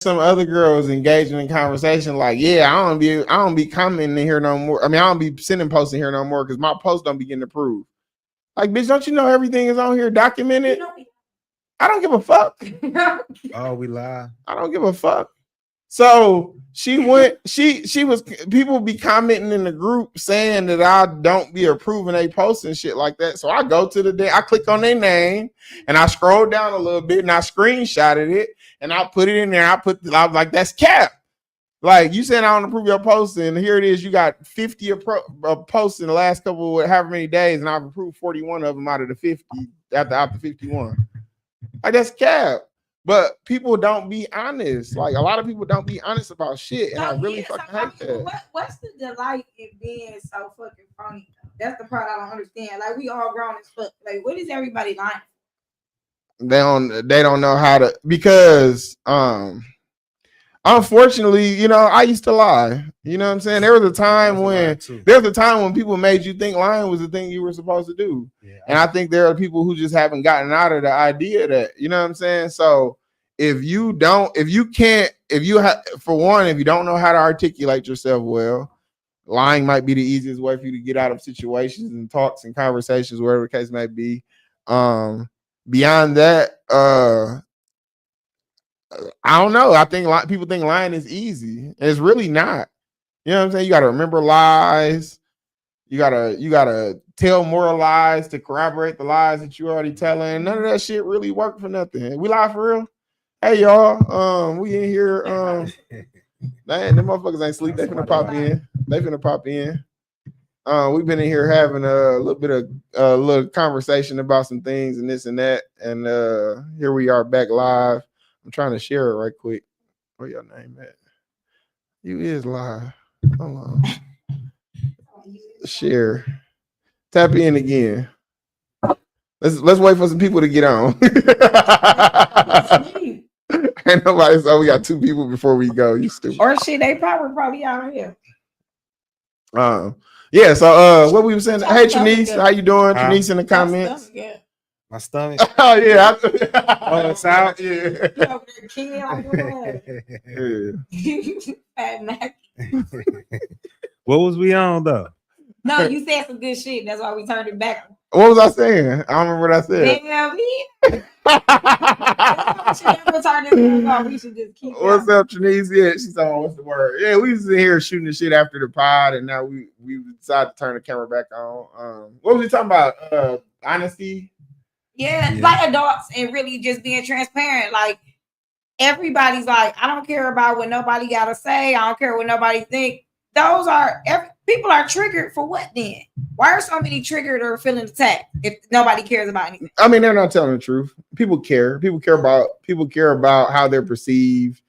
some other girls engaging in conversation like, yeah, I don't be commenting here no more. I mean, I don't be sending posts in here no more because my posts don't be getting approved. Like, bitch, don't you know everything is on here documented? I don't give a fuck. Oh, we lie. I don't give a fuck. So she went, she was, people be commenting in the group saying that I don't be approving they posts and shit like that. So I go to the day, I click on their name and I scroll down a little bit and I screenshotted it and I put it in there. I was like, that's cap. Like, you said I don't approve your posts, and here it is. You got 50 posts in the last couple of however many days, and I've approved 41 of them out of the 50 after 51. Like, that's cap. But people don't be honest. Like, a lot of people don't be honest about shit, and I really fucking hate that. What's the delight in being so fucking funny? That's the part I don't understand. Like, we all grown as fuck. Like, what is everybody lying? They don't know how to, because unfortunately, you know, I used to lie. You know what I'm saying? There was a time when people made you think lying was the thing you were supposed to do. Yeah. And I think there are people who just haven't gotten out of the idea that, you know what I'm saying? So if you don't know how to articulate yourself well, lying might be the easiest way for you to get out of situations and talks and conversations, whatever the case may be. Beyond that, I don't know. I think people think lying is easy. It's really not. You know what I'm saying? You got to remember lies. You gotta tell more lies to corroborate the lies that you already telling. None of that shit really work for nothing. We lie for real. Hey y'all, we in here. Man, them motherfuckers ain't sleep. They finna pop in. We've been in here having a little bit of a little conversation about some things and this and that. And here we are back live. I'm trying to share it right quick. Where your name at? You is live. Hold on. Share. Tap in again. Let's wait for some people to get on. Ain't nobody, so we got 2 people before we go. You stupid. Or shit, they probably out here. Yeah, so what we were saying. Hey Trinice, how you doing? Trinice in the comments. My stomach. Oh yeah. Oh, it's out. Yeah. What was we on though? No, you said some good shit. That's why we turned it back. What was I saying? I don't remember what I said. We should just keep What's up, Trinice? Yeah, she's on. What's the word? Yeah, we was in here shooting the shit after the pod, and now we decided to turn the camera back on. What was we talking about? Honesty. Yeah, like adults and really just being transparent. Like, everybody's like, I don't care about what nobody gotta say. I don't care what nobody think. People are triggered for what then? Why are so many triggered or feeling attacked if nobody cares about anything? I mean, they're not telling the truth. People care. People care about how they're perceived.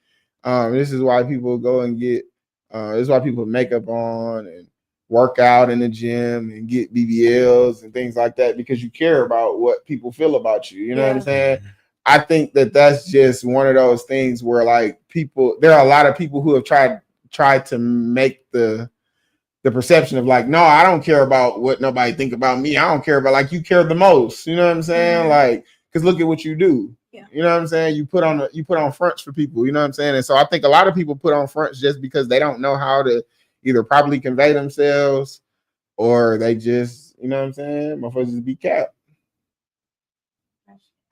This is why people go and get. This is why people put makeup on and work out in the gym and get BBLs and things like that, because you care about what people feel about you. You know what I'm saying? I think that that's just one of those things where, like, there are a lot of people who have tried to make the perception of like, no, I don't care about what nobody think about me. I don't care about, like, you care the most. You know what I'm saying? Mm-hmm. Like, because look at what you do. Yeah. You know what I'm saying? You put on fronts for people. You know what I'm saying? And so I think a lot of people put on fronts just because they don't know how to either properly convey themselves, or they just, you know what I'm saying, motherfuckers just be capped.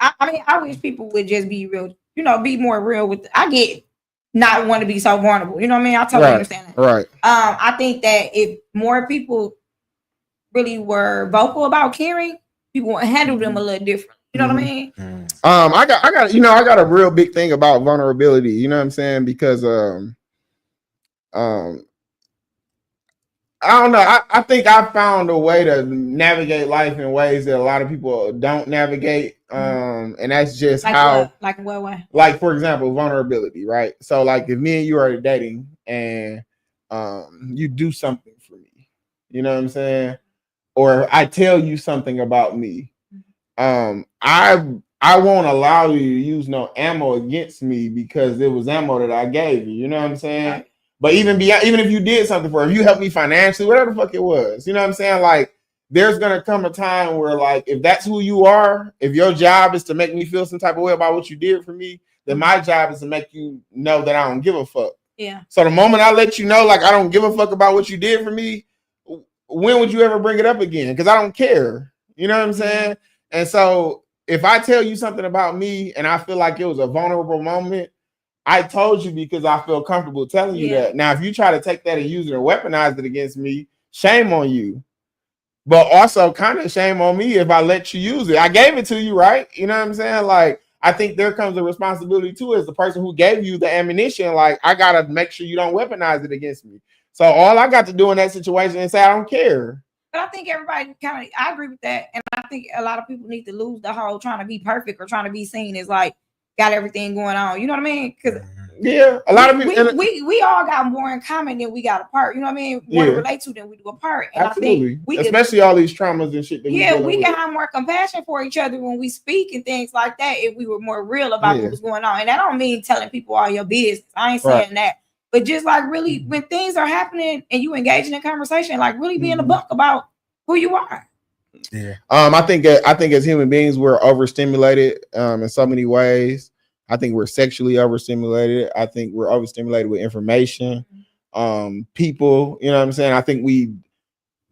I mean, I wish people would just be real, be more real with I get not want to be so vulnerable. You know what I mean? I totally understand that. Right. I think that if more people really were vocal about caring, people would handle them a little different. You know what I mean? I got a real big thing about vulnerability. You know what I'm saying? Because I don't know. I think I found a way to navigate life in ways that a lot of people don't navigate. And that's just like how. What? Like what way? Like, for example, vulnerability, right? So, like, if me and you are dating and you do something for me, you know what I'm saying? Or I tell you something about me, I won't allow you to use no ammo against me because it was ammo that I gave you. You know what I'm saying? Right. But even if you did something for her, if you helped me financially, whatever the fuck it was, you know what I'm saying? Like, there's gonna come a time where, like, if that's who you are, if your job is to make me feel some type of way about what you did for me, then my job is to make you know that I don't give a fuck. Yeah. So the moment I let you know, like, I don't give a fuck about what you did for me, when would you ever bring it up again? Because I don't care. You know what I'm saying? And so if I tell you something about me and I feel like it was a vulnerable moment, I told you because I feel comfortable telling you that. Now, if you try to take that and use it or weaponize it against me, shame on you. But also kind of shame on me if I let you use it. I gave it to you, right? You know what I'm saying? Like, I think there comes a responsibility too, as the person who gave you the ammunition. Like, I got to make sure you don't weaponize it against me. So all I got to do in that situation is say, I don't care. But I think everybody I agree with that. And I think a lot of people need to lose the whole trying to be perfect or trying to be seen as like, got everything going on. You know what I mean? Because a lot of people, we all got more in common than we got apart. You know what I mean? More to relate to than we do apart. And absolutely. I think especially all these traumas and shit. That we can have more compassion for each other when we speak and things like that if we were more real about what was going on. And that don't mean telling people all your business. I ain't saying that. But just like really, when things are happening and you engaging in conversation, like really being a buck about who you are. Yeah. I think as human beings, we're overstimulated in so many ways. I think we're sexually overstimulated. I think we're overstimulated with information. People, you know what I'm saying? I think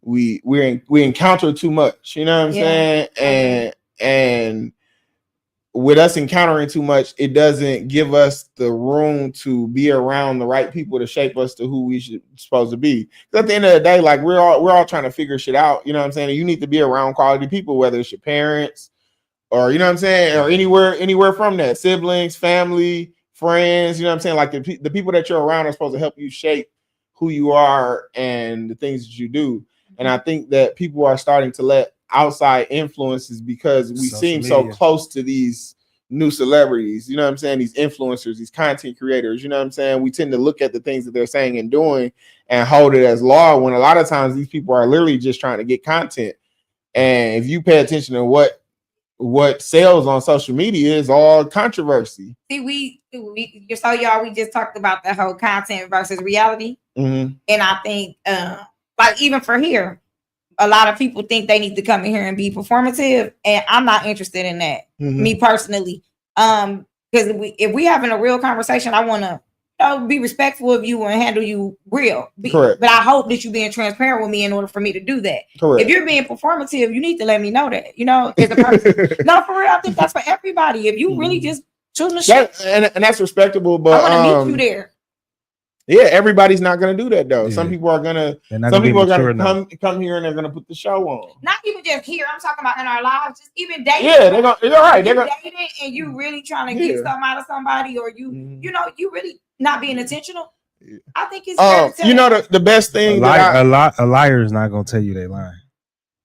we encounter too much, you know what I'm saying? And with us encountering too much, it doesn't give us the room to be around the right people to shape us to who we should supposed to be. Because at the end of the day, like we're all trying to figure shit out, you know what I'm saying? And you need to be around quality people, whether it's your parents or, you know what I'm saying, or anywhere from that, siblings, family, friends, you know what I'm saying? Like the people that you're around are supposed to help you shape who you are and the things that you do. And I think that people are starting to let outside influences because we seem so close to these new celebrities, you know what I'm saying? These influencers, these content creators, you know what I'm saying? We tend to look at the things that they're saying and doing and hold it as law when a lot of times these people are literally just trying to get content. And if you pay attention to what sells on social media is all controversy. See, we just talked about the whole content versus reality. And I think like even for here, a lot of people think they need to come in here and be performative, and I'm not interested in that. Me personally, because if we having a real conversation, I want to be respectful of you and handle you real. Correct. But I hope that you're being transparent with me in order for me to do that. Correct. If you're being performative, you need to let me know that. You know, as a person. No, for real, I think that's for everybody. If you really just choosing the shit, and that's respectable, but I want to meet you there. Yeah, everybody's not gonna do that though. Some people are gonna come here and they're gonna put the show on. Not even just here. I'm talking about in our lives, just even dating. Yeah, they're right. They're dating and you really trying to get something out of somebody, or you know, you really not being intentional. I think it's you know the best thing a liar is not gonna tell you they lying.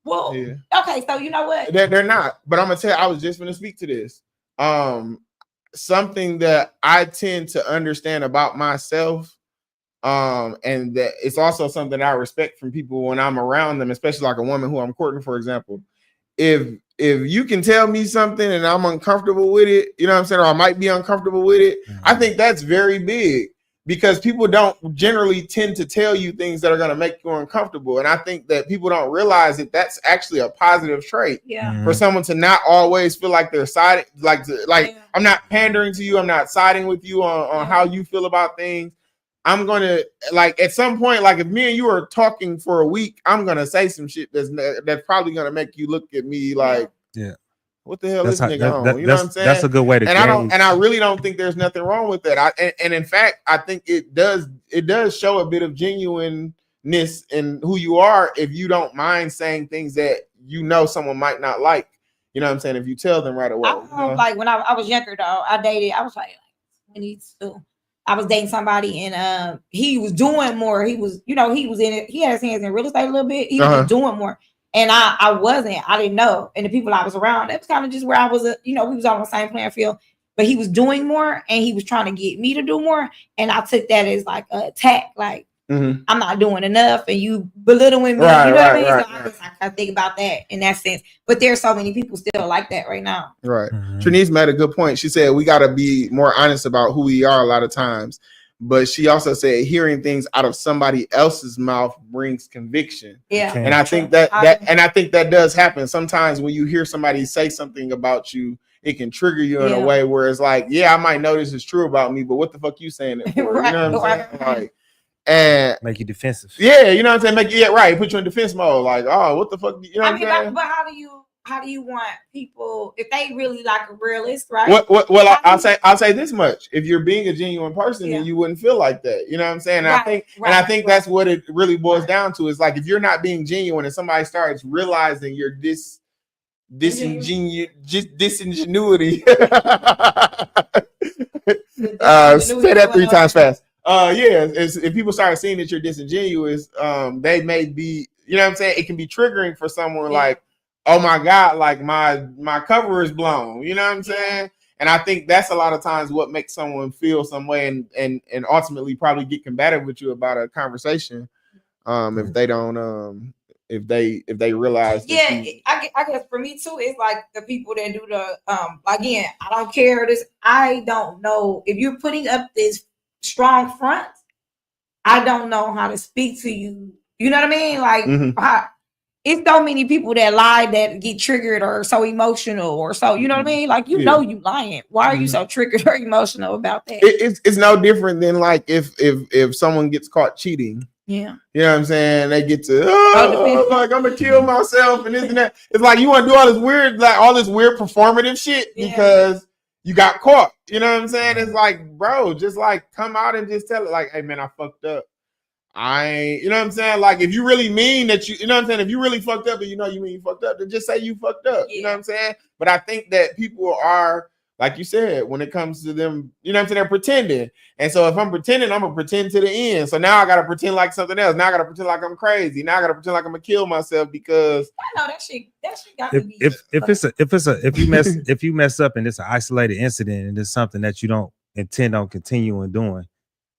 Well, okay, so you know what? They're not, but I'm gonna tell you, I was just gonna speak to this. Something that I tend to understand about myself. And that it's also something I respect from people when I'm around them, especially like a woman who I'm courting, for example. If you can tell me something and I'm uncomfortable with it, you know what I'm saying, or I might be uncomfortable with it, I think that's very big because people don't generally tend to tell you things that are going to make you uncomfortable. And I think that people don't realize that that's actually a positive trait for someone to not always feel like they're siding, I'm not pandering to you, I'm not siding with you on how you feel about things. I'm gonna, like, at some point, like if me and you are talking for a week, I'm gonna say some shit that's probably gonna make you look at me like, what the hell is this nigga on? You know what I'm saying? That's a good way to. And I really don't think there's nothing wrong with that. And in fact, I think it does show a bit of genuineness in who you are if you don't mind saying things that you know someone might not like. You know what I'm saying? If you tell them right away. Like when I was younger though, I dated. I was like 22. I was dating somebody and he was doing more. He was in it. He had his hands in real estate a little bit. He was doing more. And I didn't know. And the people I was around, it was kind of just where I was, we was on the same playing field, but he was doing more and he was trying to get me to do more. And I took that as like an attack. Like, I'm not doing enough and you belittling me. Right, you know what I mean? Right. So I think about that in that sense. But there's so many people still like that right now. Right. Trinice made a good point. She said we got to be more honest about who we are a lot of times. But she also said hearing things out of somebody else's mouth brings conviction. Yeah. And I think that does happen. Sometimes when you hear somebody say something about you it can trigger you in a Yeah. way where it's like, yeah, I might know this is true about me, but what the fuck you saying it for? Right, You know what I'm right. saying? Like, and Make you defensive. yeah, you know what I'm saying? Make it right, put you in defense mode. Like, oh, what the fuck? You know what I mean, I'm saying? but how do you want people if they really like a realist, right? Well, How do I'll say this much: if you're being a genuine person, Yeah. then you wouldn't feel like that. You know what I'm saying? And I Right, think right. that's what it really boils down to. Is like if you're not being genuine, and somebody starts realizing you're disingenuity. Say that 3 times fast. If people start seeing that you're disingenuous, they may be, you know what I'm saying? It can be triggering for someone like, oh my God, like my cover is blown. You know what I'm saying? And I think that's a lot of times what makes someone feel some way and ultimately probably get combative with you about a conversation. If they don't if they realize that I guess for me too, it's like the people that do the again, I don't care this. I don't know if you're putting up this strong front. I don't know how to speak to you. You know what I mean? Like it's so many people that lie that get triggered or so emotional or so. You know what I mean? Like know you lying. Why are you so triggered or emotional about that? It's no different than like if someone gets caught cheating. Yeah. You know what I'm saying? They get to like I'm gonna kill myself and this and that. It's like you want to do all this weird performative shit because you got caught. You know what I'm saying? It's like, bro, just like come out and just tell it like, hey man, I fucked up. You know what I'm saying? Like if you really mean that you know what I'm saying? If you really fucked up and you mean you fucked up, then just say you fucked up. You know what I'm saying? But I think that people are, like you said, when it comes to them, you know what I'm saying? They're pretending. And so if I'm pretending, I'm going to pretend to the end. So now I got to pretend like something else. Now I got to pretend like I'm crazy. Now I got to pretend like I'm going to kill myself because I know that shit got to be. If you mess up and it's an isolated incident and it's something that you don't intend on continuing doing,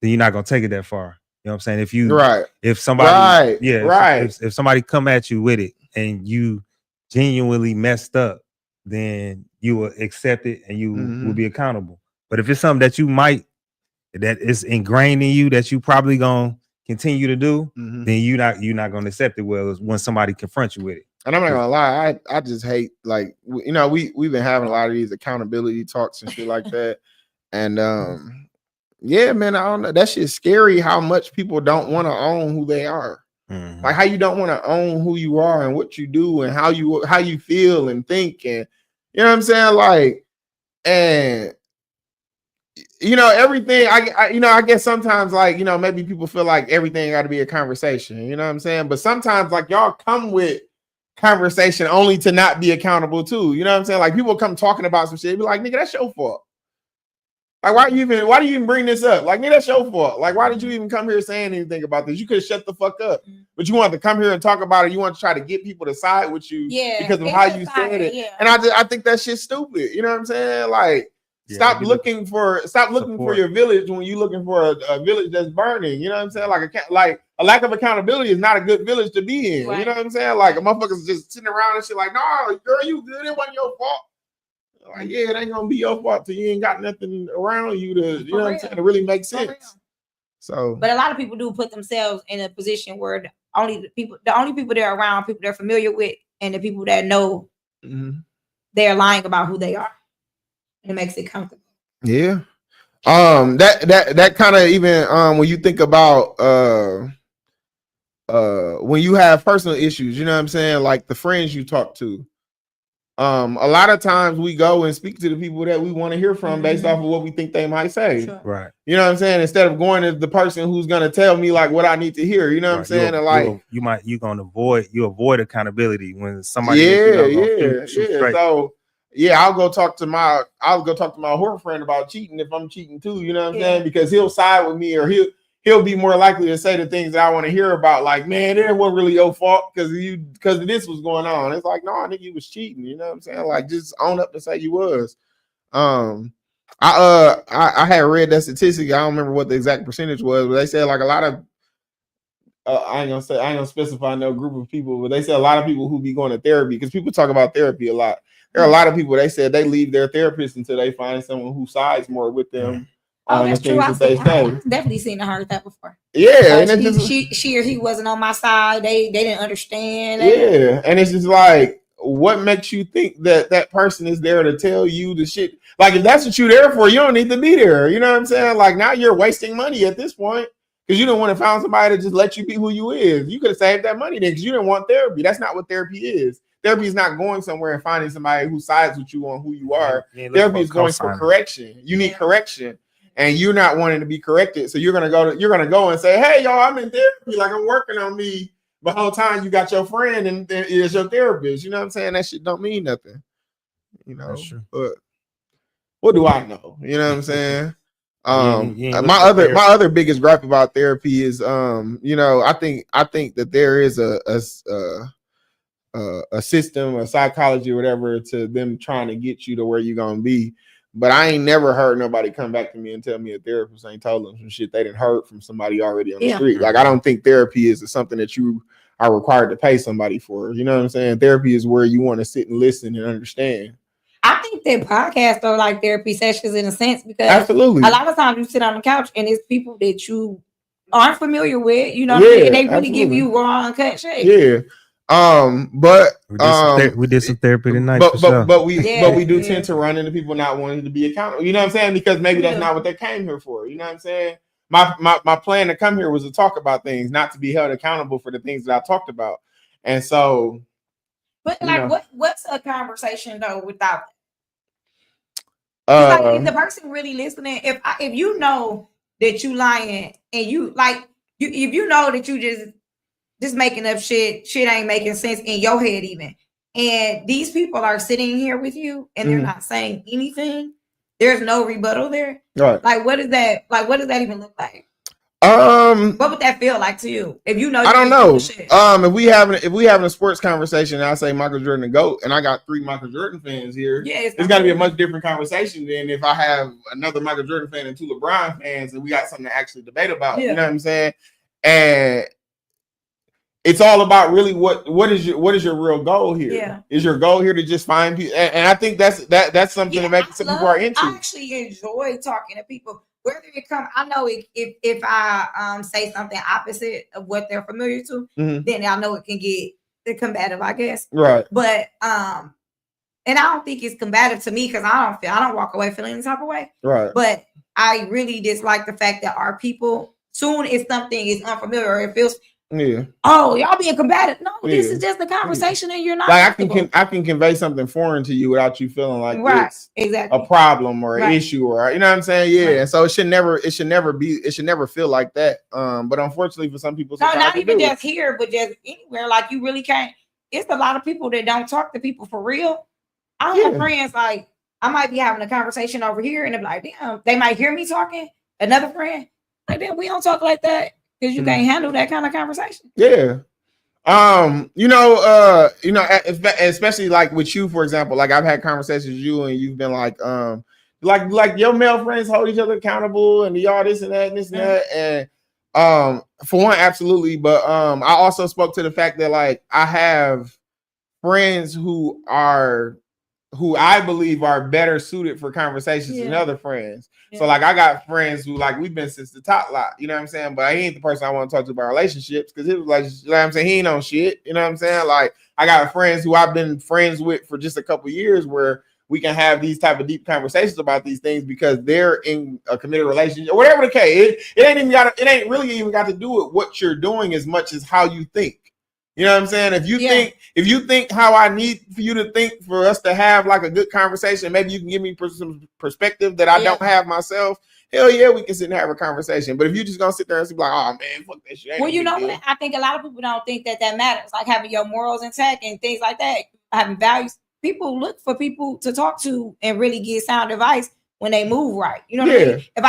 then you're not going to take it that far. You know what I'm saying? If somebody, if somebody come at you with it and you genuinely messed up, then you will accept it and you will be accountable. But if it's something that is ingrained in you that you probably gonna continue to do, then you're not gonna accept it well when somebody confronts you with it. And I'm not gonna lie, I just hate, like, you know, we've been having a lot of these accountability talks and shit like that. And yeah, man, I don't know. That shit's scary how much people don't want to own who they are. Like how you don't want to own who you are and what you do and how you feel and think, and you know what I'm saying? Like, and you know, everything I guess sometimes, like, you know, maybe people feel like everything got to be a conversation, you know what I'm saying? But sometimes, like, y'all come with conversation only to not be accountable too. You know what I'm saying? Like people come talking about some shit, be like, nigga, that's your fault. Like, why do you even bring this up? Like, nigga, that's your fault. Like, why did you even come here saying anything about this? You could have shut the fuck up. But you wanted to come here and talk about it. You want to try to get people to side with you because of how you said it. Yeah. And I think that shit's stupid. You know what I'm saying? Like, stop looking for your village when you're looking for a village that's burning. You know what I'm saying? Like a lack of accountability is not a good village to be in. Right. You know what I'm saying? Like, a motherfucker's just sitting around and shit like, no, girl, you good. It wasn't your fault. Like, yeah, it ain't gonna be your fault till you ain't got nothing around you to, you know what I'm saying, to really make sense. So, but a lot of people do put themselves in a position where the only people they're around, people they're familiar with, and the people that know they're lying about who they are. It makes it comfortable. Yeah. That kind of even when you think about when you have personal issues, you know what I'm saying, like the friends you talk to. A lot of times we go and speak to the people that we want to hear from based off of what we think they might say. Sure. Right. You know what I'm saying? Instead of going to the person who's going to tell me like what I need to hear. You know what I'm saying? And like you avoid accountability when somebody shoot so I'll go talk to my horror friend about cheating if I'm cheating too. You know what I'm saying? Because he'll side with me, or he'll be more likely to say the things that I want to hear about, like, man, it wasn't really your fault because this was going on. It's like, no, I think you was cheating. You know what I'm saying? Like, just own up and say you was. I had read that statistic. I don't remember what the exact percentage was, but they said like a lot of I ain't gonna specify no group of people, but they said a lot of people who be going to therapy, because people talk about therapy a lot. There are a lot of people, they said they leave their therapist until they find someone who sides more with them. That's true. I've definitely seen and heard that before. Yeah, and she or he wasn't on my side. They didn't understand. Yeah, and it's just like, what makes you think that that person is there to tell you the shit? Like, if that's what you're there for, you don't need to be there. You know what I'm saying? Like, now you're wasting money at this point because you don't want to find somebody to just let you be who you is. You could have saved that money then because you didn't want therapy. That's not what therapy is. Therapy is not going somewhere and finding somebody who sides with you on who you are. Therapy is going for correction. You need correction, and you're not wanting to be corrected. So you're gonna go and say, "Hey, y'all, I'm in therapy. Like, I'm working on me." The whole time you got your friend and is your therapist. You know what I'm saying? That shit don't mean nothing. You know. That's true. But what do I know? You know what I'm saying? My other biggest gripe about therapy is you know, I think that there is a system, a psychology, or whatever, to them trying to get you to where you're gonna be. But I ain't never heard nobody come back to me and tell me a therapist ain't told them some shit they didn't heard from somebody already on the street. Like, I don't think therapy is something that you are required to pay somebody for. You know what I'm saying? Therapy is where you want to sit and listen and understand. I think that podcasts are like therapy sessions in a sense, because absolutely a lot of times you sit on the couch and it's people that you aren't familiar with. You know what I mean? And they really give you raw, uncut shit. Yeah. But we did some therapy tonight. But we do tend to run into people not wanting to be accountable. You know what I'm saying? Because maybe that's not what they came here for. You know what I'm saying? My plan to come here was to talk about things, not to be held accountable for the things that I talked about. And so, but like, what's a conversation though without? Like, if the person really listening, if you know that you lying and you like if you know that you just making up shit ain't making sense in your head even, and these people are sitting here with you and they're not saying anything, there's no rebuttal there, right? Like, what does that even look like? What would that feel like to you if you know? I don't know. If we having a sports conversation and I say Michael Jordan the GOAT and I got 3 Michael Jordan fans here, it's got to be a much different conversation than if I have another Michael Jordan fan and 2 LeBron fans and we got something to actually debate about. You know what I'm saying? And it's all about really what is your real goal here? Yeah. Is your goal here to just find people? And I think that's something that makes some people are into. I actually enjoy talking to people. Whether it come, I know if I say something opposite of what they're familiar to, then I know it can get combative, I guess. Right. But and I don't think it's combative to me because I don't walk away feeling the type of way. Right. But I really dislike the fact that our people, soon as something is unfamiliar or it feels, oh, y'all being combative. No, this is just a conversation and you're not. Like, I can convey something foreign to you without you feeling like it's a problem or an issue, or you know what I'm saying? Yeah. Right. And so it should never feel like that. But unfortunately for some people, not even just here, but just anywhere. Like, you really can't. It's a lot of people that don't talk to people for real. I have friends, like, I might be having a conversation over here and they're like, damn, they might hear me talking. Another friend, like, damn, we don't talk like that. Because you can't handle that kind of conversation. Yeah. Especially like with you, for example, like I've had conversations with you and you've been like your male friends hold each other accountable and y'all this and that and this and that. And for one, absolutely. But I also spoke to the fact that, like, I have friends who I believe are better suited for conversations than other friends. So, like, I got friends who, like, we've been since the top lot, you know what I'm saying? But he ain't the person I want to talk to about relationships because it was like, you know what I'm saying? He ain't on shit, you know what I'm saying? Like, I got friends who I've been friends with for just a couple years where we can have these type of deep conversations about these things because they're in a committed relationship or whatever the case. It ain't really even got to do with what you're doing as much as how you think. You know what I'm saying? If you think how I need for you to think for us to have like a good conversation, maybe you can give me some perspective that I don't have myself. Hell yeah, we can sit and have a conversation. But if you just gonna sit there and be like, oh man, fuck that shit. Well, you know what? I think a lot of people don't think that matters. Like having your morals intact and things like that, having values. People look for people to talk to and really get sound advice when they move right. You know what I mean? If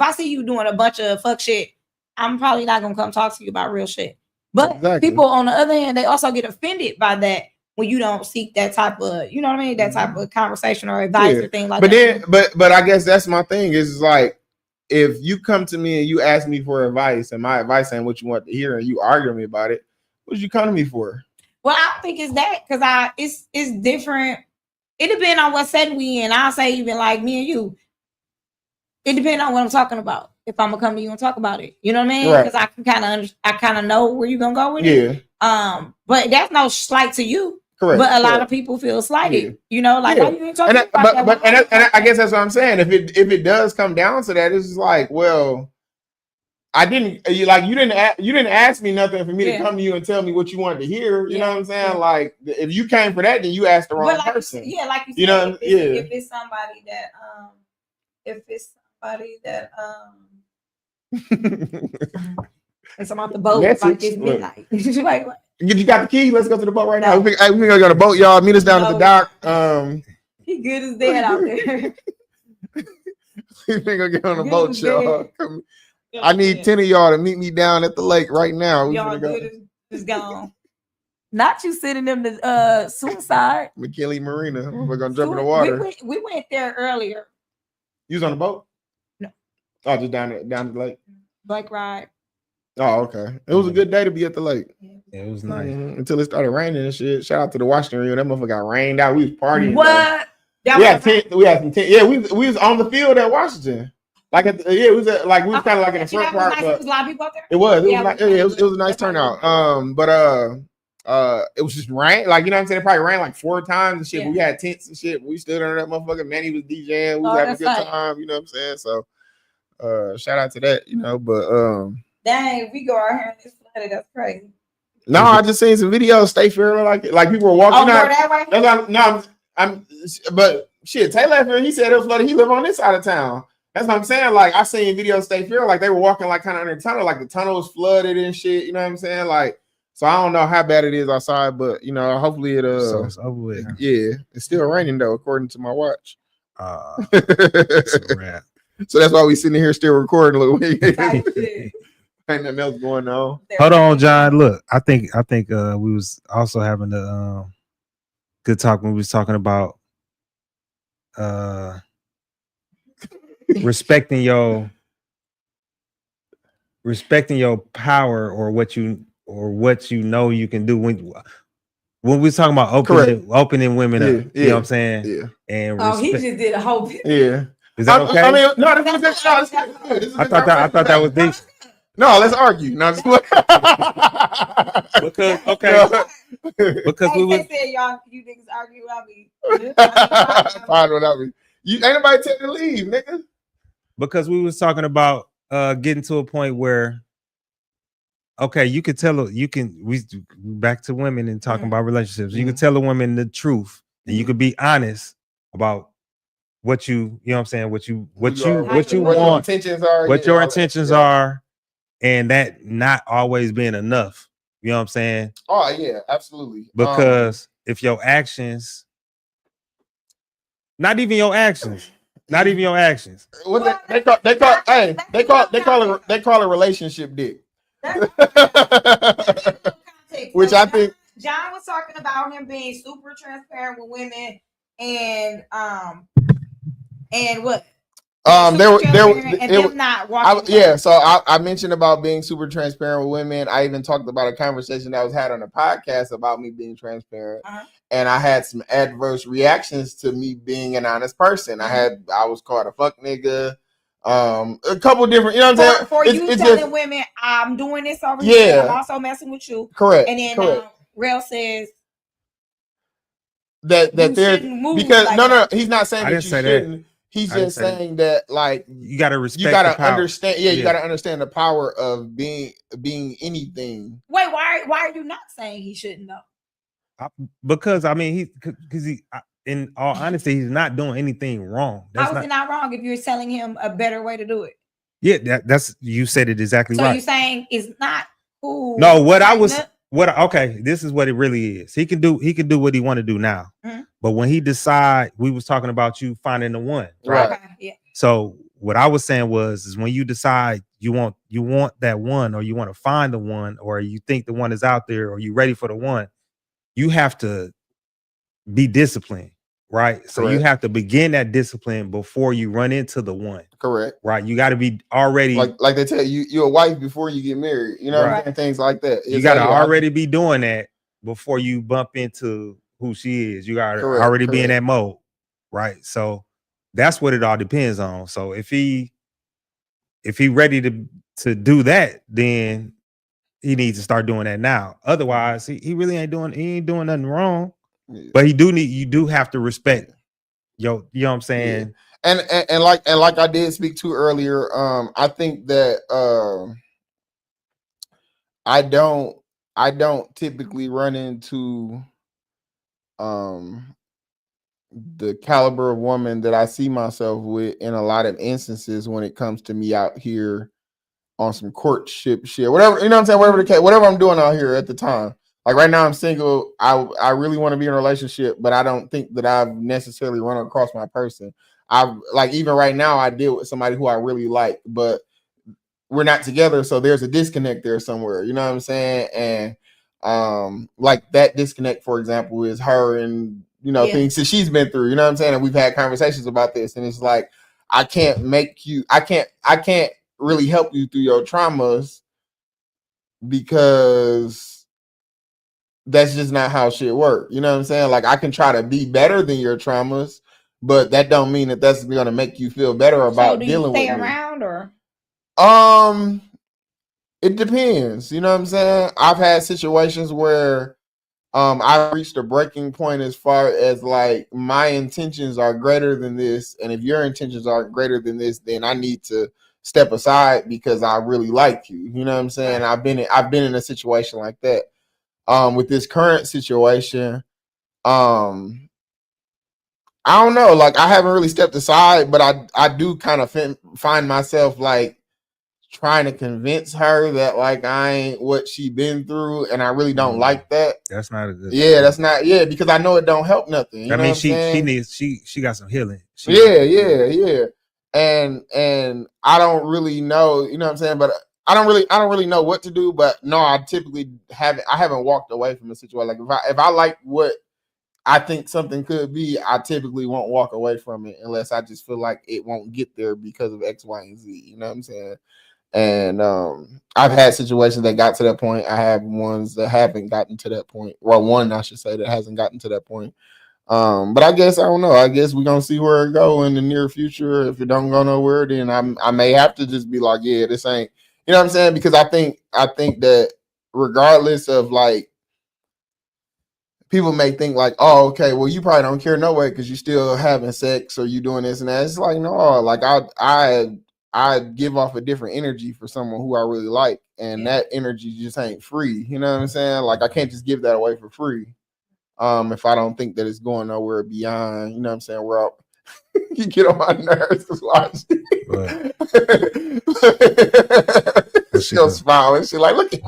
I see you doing a bunch of fuck shit, I'm probably not gonna come talk to you about real shit. But people on the other hand, they also get offended by that when you don't seek that type of, you know what I mean, that type of conversation or advice or thing like that. But I guess that's my thing is like, if you come to me and you ask me for advice and my advice ain't what you want to hear and you argue with me about it, what did you come to me for? Well, I don't think it's that because it's different. It depends on what setting we in. I'll say even like me and you. It depends on what I'm talking about. If I'm gonna come to you and talk about it, you know what I mean? Because I can kind of know where you're gonna go with it. But that's no slight to you. Correct. But a lot of people feel slighted. You know, like why you ain't talking about that? But I guess that's what I'm saying. If it does come down to that, it's just like, well, I didn't you didn't ask me nothing for me to come to you and tell me what you wanted to hear. You know what I'm saying? Like if you came for that, then you asked the wrong person. Yeah, like you said, if it's somebody that it's about the boat like it's midnight. Like what? You got the key? Let's go to the boat right now. We're gonna go to the boat, y'all. Meet us down at the dock. He good as dead out there. We gonna get on the boat, y'all. I need 10 of y'all to meet me down at the lake right now. Y'all good is gone. Not you sending them to suicide. McKinley Marina. We're gonna jump in the water. We went there earlier. You was on the boat? No. Oh, just down the lake. Bike ride. Oh, okay. It was a good day to be at the lake. Yeah, it was nice. Until it started raining and shit. Shout out to the Washington area. That motherfucker got rained out. We was partying. What? We had some tent. Yeah, we was on the field at Washington. Like it was we was kind of like in the front part. Nice. But was a lot of people out there. It was. It was a nice turnout. It was just rain. Like, you know what I'm saying? It probably rained like 4 times and shit. Yeah. But we had tents and shit. We stood under that motherfucker. Manny was DJing. We was having a good time. You know what I'm saying? So shout out to that, you know. But dang, we go out here and it's flooded. That's crazy. No, I just seen some videos. Stay fair, like people were walking out. That way? I'm but shit, Taylor, he said it was flooded. He live on this side of town. That's what I'm saying. Like I seen videos Stay fair, like they were walking like kind of under the tunnel, like the tunnel was flooded and shit. You know what I'm saying? Like, so I don't know how bad it is outside, but you know, hopefully it so it's over with. Yeah, it's still raining though, according to my watch. It's a wrap. So that's why we sitting here still recording. Look, ain't nothing else going on. Hold on, John. Look, I think we was also having a good talk when we was talking about respecting your power or what you know you can do when we was talking about opening women up. You know what I'm saying? Yeah. And he just did a whole video. Yeah. Is that okay? I mean, no, this is good. I thought that was deep. No, let's argue. No, just because okay. Because we said y'all, you niggas argue without me. Fine without me. You ain't nobody tell you to leave, nigga. Because we was talking about getting to a point where you could tell we back to women and talking about relationships. You could tell a woman the truth and you could be honest about what you know what I'm saying, what you want, what your intentions are, and that not always being enough. You know what I'm saying? Oh yeah, absolutely. Because if your actions, not even your actions. What they call a relationship dick. Which I think John was talking about him being super transparent with women and what? So I mentioned about being super transparent with women. I even talked about a conversation that was had on a podcast about me being transparent, and I had some adverse reactions to me being an honest person. I was called a fuck nigga, a couple different, you know what I'm saying? For you telling women, I'm doing this over here, I'm also messing with you, correct? And then Rel says that there's because no, he's not saying that you shouldn't. He's just saying that like you gotta respect. You gotta understand. Yeah, you gotta understand the power of being anything. Wait, why are you not saying he shouldn't though? Because I mean he in all honesty, he's not doing anything wrong. How is it not wrong if you're telling him a better way to do it? Yeah, that's you said it exactly right. So you're saying it's not cool. No, this is what it really is. He can do what he want to do now. But when he decide, we was talking about you finding the one, right? Okay, yeah. So what I was saying is when you decide you want that one, or you want to find the one, or you think the one is out there, or you ready for the one, you have to be disciplined, right? So you have to begin that discipline before you run into the one. Correct. Right. You got to be already like they tell you, you're a wife before you get married. You know what I'm saying? Things like that. You got to already be doing that before you bump into who she is. You got to already be in that mode, right? So that's what it all depends on. So if he ready to do that, then he needs to start doing that now. Otherwise, he really ain't doing nothing wrong. Yeah. But you do have to respect you know what I'm saying? Yeah. And like I did speak to earlier, I think that I don't typically run into the caliber of woman that I see myself with in a lot of instances when it comes to me out here on some courtship shit, whatever, you know what I'm saying? Whatever the case, whatever I'm doing out here at the time. Like right now I'm single. I really want to be in a relationship, but I don't think that I've necessarily run across my person. I've like even right now I deal with somebody who I really like, but we're not together, so there's a disconnect there somewhere. You know what I'm saying? And like that disconnect, for example, is her and things that she's been through. You know what I'm saying? And we've had conversations about this, and it's like I can't really help you through your traumas because that's just not how shit work. You know what I'm saying? Like I can try to be better than your traumas, but that don't mean that that's going to make you feel better about dealing with me. Stay around or? It depends. You know what I'm saying? I've had situations where I reached a breaking point as far as like my intentions are greater than this, and if your intentions are greater than this, then I need to step aside because I really like you. You know what I'm saying? I've been in a situation like that. With this current situation, I don't know. Like I haven't really stepped aside, but I do kind of find myself like trying to convince her that like I ain't what she been through, and I really don't like that. That's not a good. Yeah, that's not. Yeah, because I know it don't help nothing. I mean, she got some healing. Yeah. And I don't really know. You know what I'm saying? But I don't really know what to do. But no, I typically haven't walked away from a situation. Like if I like what I think something could be, I typically won't walk away from it unless I just feel like it won't get there because of X, Y, and Z. You know what I'm saying? And I've had situations that got to that point. I have ones that haven't gotten to that point. Well, one I should say that hasn't gotten to that point. But I guess I don't know. I guess we're gonna see where it go in the near future. If it don't go nowhere, then I may have to just be like, yeah, this ain't. You know what I'm saying? Because I think that regardless of like, people may think like, oh, okay, well, you probably don't care no way because you still having sex or you doing this and that. It's like, no, like I give off a different energy for someone who I really like, and that energy just ain't free. You know what I'm saying? Like I can't just give that away for free. If I don't think that it's going nowhere beyond, you know what I'm saying, where you get on my nerves to watch. She'll smile and she's like, look at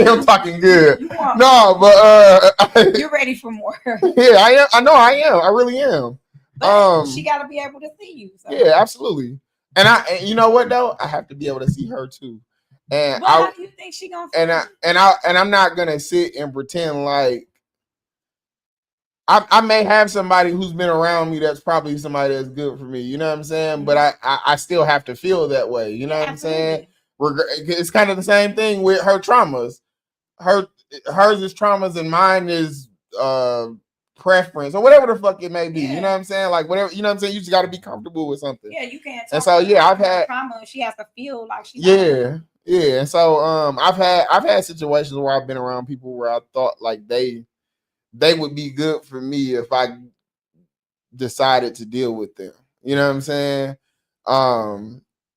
him talking good. No, but you're ready for more. Yeah, I am. I know I am. I really am. But she gotta be able to see you. So. Yeah, absolutely. And you know what though? I have to be able to see her too. And how do you think she gonna feel? And I'm not gonna sit and pretend like I may have somebody who's been around me that's probably somebody that's good for me. You know what I'm saying? But I still have to feel that way. You know what I'm saying? It's kind of the same thing with her traumas. Hers is traumas and mine is preference or whatever the fuck it may be. You know what I'm saying? Like whatever, you know what I'm saying? You just got to be comfortable with something. Yeah, you can't. And so I've had trauma. She has to feel like she. Yeah. And so I've had situations where I've been around people where I thought like they would be good for me if I decided to deal with them. You know what I'm saying?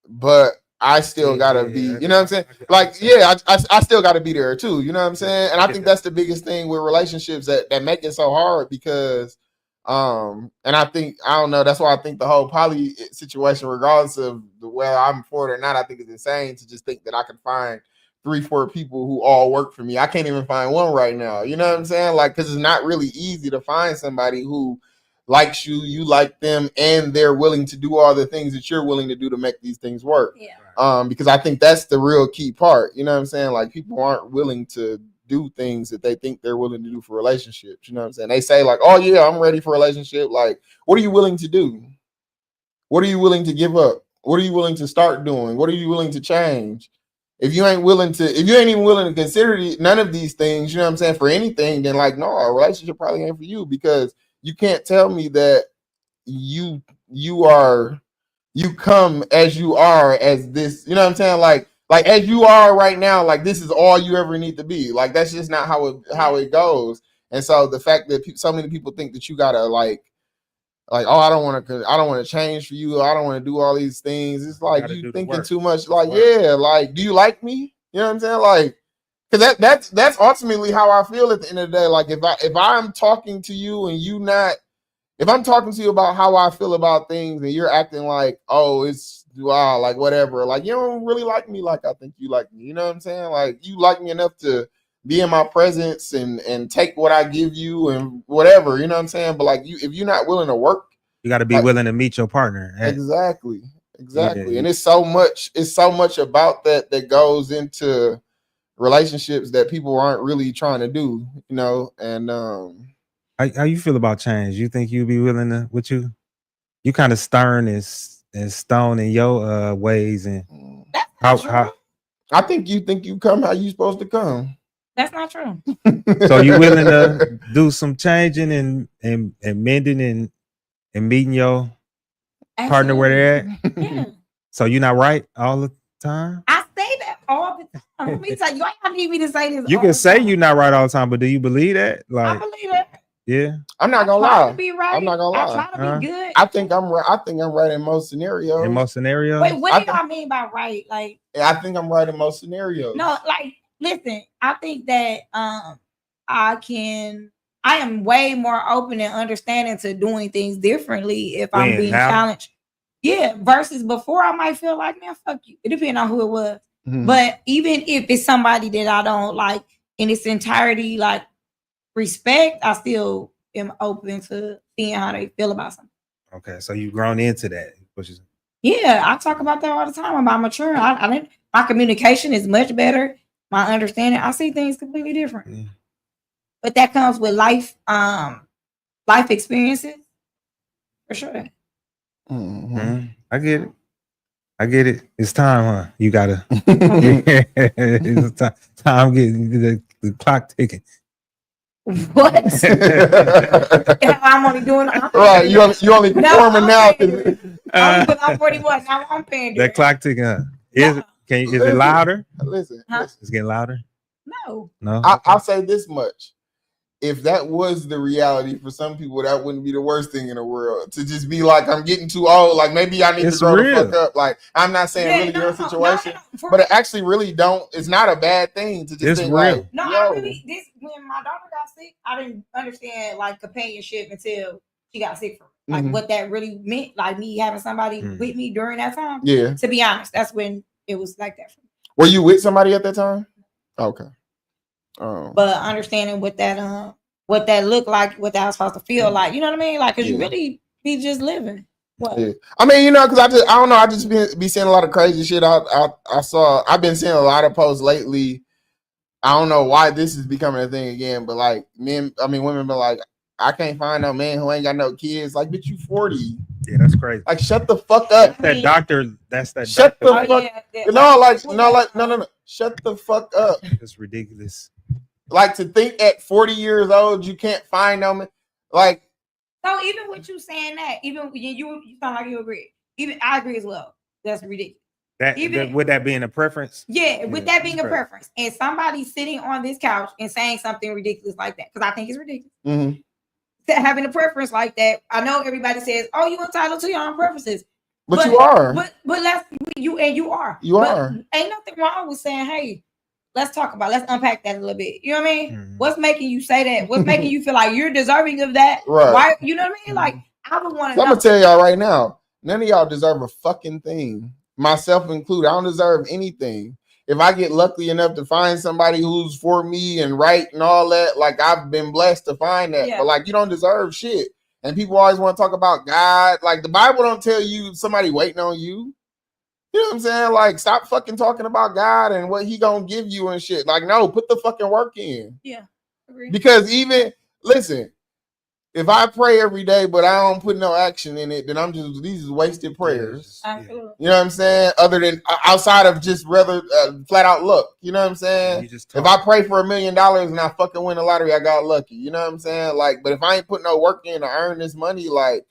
But I still gotta be, you know what I'm saying? Like, yeah, I still gotta be there too. You know what I'm saying? And I think that's the biggest thing with relationships that make it so hard because, and I think, I don't know, that's why I think the whole poly situation, regardless of whether I'm for it or not, I think it's insane to just think that I can find 3-4 people who all work for me. I can't even find one right now. You know what I'm saying? Like, because it's not really easy to find somebody who likes you, you like them, and they're willing to do all the things that you're willing to do to make these things work. Yeah. Because I think that's the real key part. You know what I'm saying? Like people aren't willing to do things that they think they're willing to do for relationships. You know what I'm saying? They say like, oh yeah, I'm ready for a relationship. Like, what are you willing to do? What are you willing to give up? What are you willing to start doing? What are you willing to change? If you ain't even willing to consider none of these things, you know what I'm saying, for anything, then like, no, a relationship probably ain't for you, because you can't tell me that you come as you are as this, you know what I'm saying? Like as you are right now, like this is all you ever need to be. Like that's just not how it goes. And so the fact that so many people think that you gotta like, oh, I don't want to change for you. I don't want to do all these things. It's like you thinking too much. Like, yeah, like, do you like me? You know what I'm saying? Like, because that's ultimately how I feel at the end of the day. Like, if I'm talking to you and if I'm talking to you about how I feel about things and you're acting like, oh, it's wow, like whatever, like you don't really like me like I think you like me. You know what I'm saying? Like, you like me enough to be in my presence and take what I give you and whatever, you know what I'm saying? But like if you're not willing to work, you got to be willing to meet your partner. Exactly. Yeah. And it's so much about that goes into relationships that people aren't really trying to do, you know. And how you feel about change? You think you'd be willing to? You kind of stern and stone in your ways, and how I think you come how you supposed to come. That's not true. So you willing to do some changing and mending and meeting your partner where they're at? Yeah. So you're not right all the time? I say that all the time. Let me tell you, I need me to say this. You can say you're not right all the time, but do you believe that? Like, I believe that. Yeah. I'm not gonna lie. To be right. I'm not gonna lie. I try to be good. I think I'm right. I think I'm right in most scenarios. In most scenarios? Wait, what do y'all mean by right? Like, I think I'm right in most scenarios. No, like, listen, I think that I am way more open and understanding to doing things differently if I'm being challenged. Yeah, versus before I might feel like, man, fuck you. It depends on who it was. Mm-hmm. But even if it's somebody that I don't like in its entirety, like respect, I still am open to seeing how they feel about something. Okay, so you've grown into that, which is I talk about that all the time about maturing. My communication is much better. My understanding, I see things completely different. Yeah. But that comes with life experiences, for sure. Mm-hmm. I get it. It's time, huh? You gotta. It's time getting the clock ticking. What? I'm only doing. Right, you only performing now. I'm 41. Now I'm paying. That clock ticking. Huh? Is it louder? Listen, it's getting louder. No. I'll say this much. If that was the reality for some people, that wouldn't be the worst thing in the world. To just be like, I'm getting too old. Like, maybe I need to grow the fuck up. Like, I'm not saying your situation, but it actually really don't. It's not a bad thing to just think real. Like, when my daughter got sick, I didn't understand like companionship until she got sick from it. Like what that really meant. Like me having somebody with me during that time. Yeah. To be honest, that's when it was like that for me. Were you with somebody at that time? Okay. But understanding what that looked like, what that was supposed to feel like, you know what I mean? Like, cause you really be just living. What? Yeah. I mean, you know, cause I don't know. I just be seeing a lot of crazy shit. I've been seeing a lot of posts lately. I don't know why this is becoming a thing again, but like women be like, I can't find no man who ain't got no kids. Like, bitch, you 40. Yeah, that's crazy. Like, shut the fuck up. That doctor. Shut the fuck. No. Shut the fuck up. It's ridiculous. Like, to think at 40 years old you can't find no man. Like, so even with you saying that, even you sound like you agree. Even I agree as well. That's ridiculous. With that being a preference. Yeah, with that being a preference, and somebody sitting on this couch and saying something ridiculous like that, because I think it's ridiculous. Mm-hmm. Having a preference like that, I know everybody says, "Oh, you entitled to your own preferences," but you are. But that's you, and you are. You are. Ain't nothing wrong with saying, "Hey, let's unpack that a little bit." You know what I mean? Mm-hmm. What's making you say that? What's making you feel like you're deserving of that? Right. Why? You know what I mean? Like, I would want to. I'm gonna tell y'all right now, none of y'all deserve a fucking thing. Myself included. I don't deserve anything. If I get lucky enough to find somebody who's for me and right and all that, like, I've been blessed to find that. Yeah. But like, you don't deserve shit. And people always want to talk about God. Like, the Bible don't tell you somebody waiting on you. You know what I'm saying? Like, stop fucking talking about God and what he gonna give you and shit. Like, no, put the fucking work in. Yeah, agree. Because listen, if I pray every day, but I don't put no action in it, then these are wasted prayers. Absolutely. You know what I'm saying? Other than outside of just rather flat out luck. You know what I'm saying? If I pray for $1 million and I fucking win the lottery, I got lucky. You know what I'm saying? Like, but if I ain't put no work in to earn this money, like,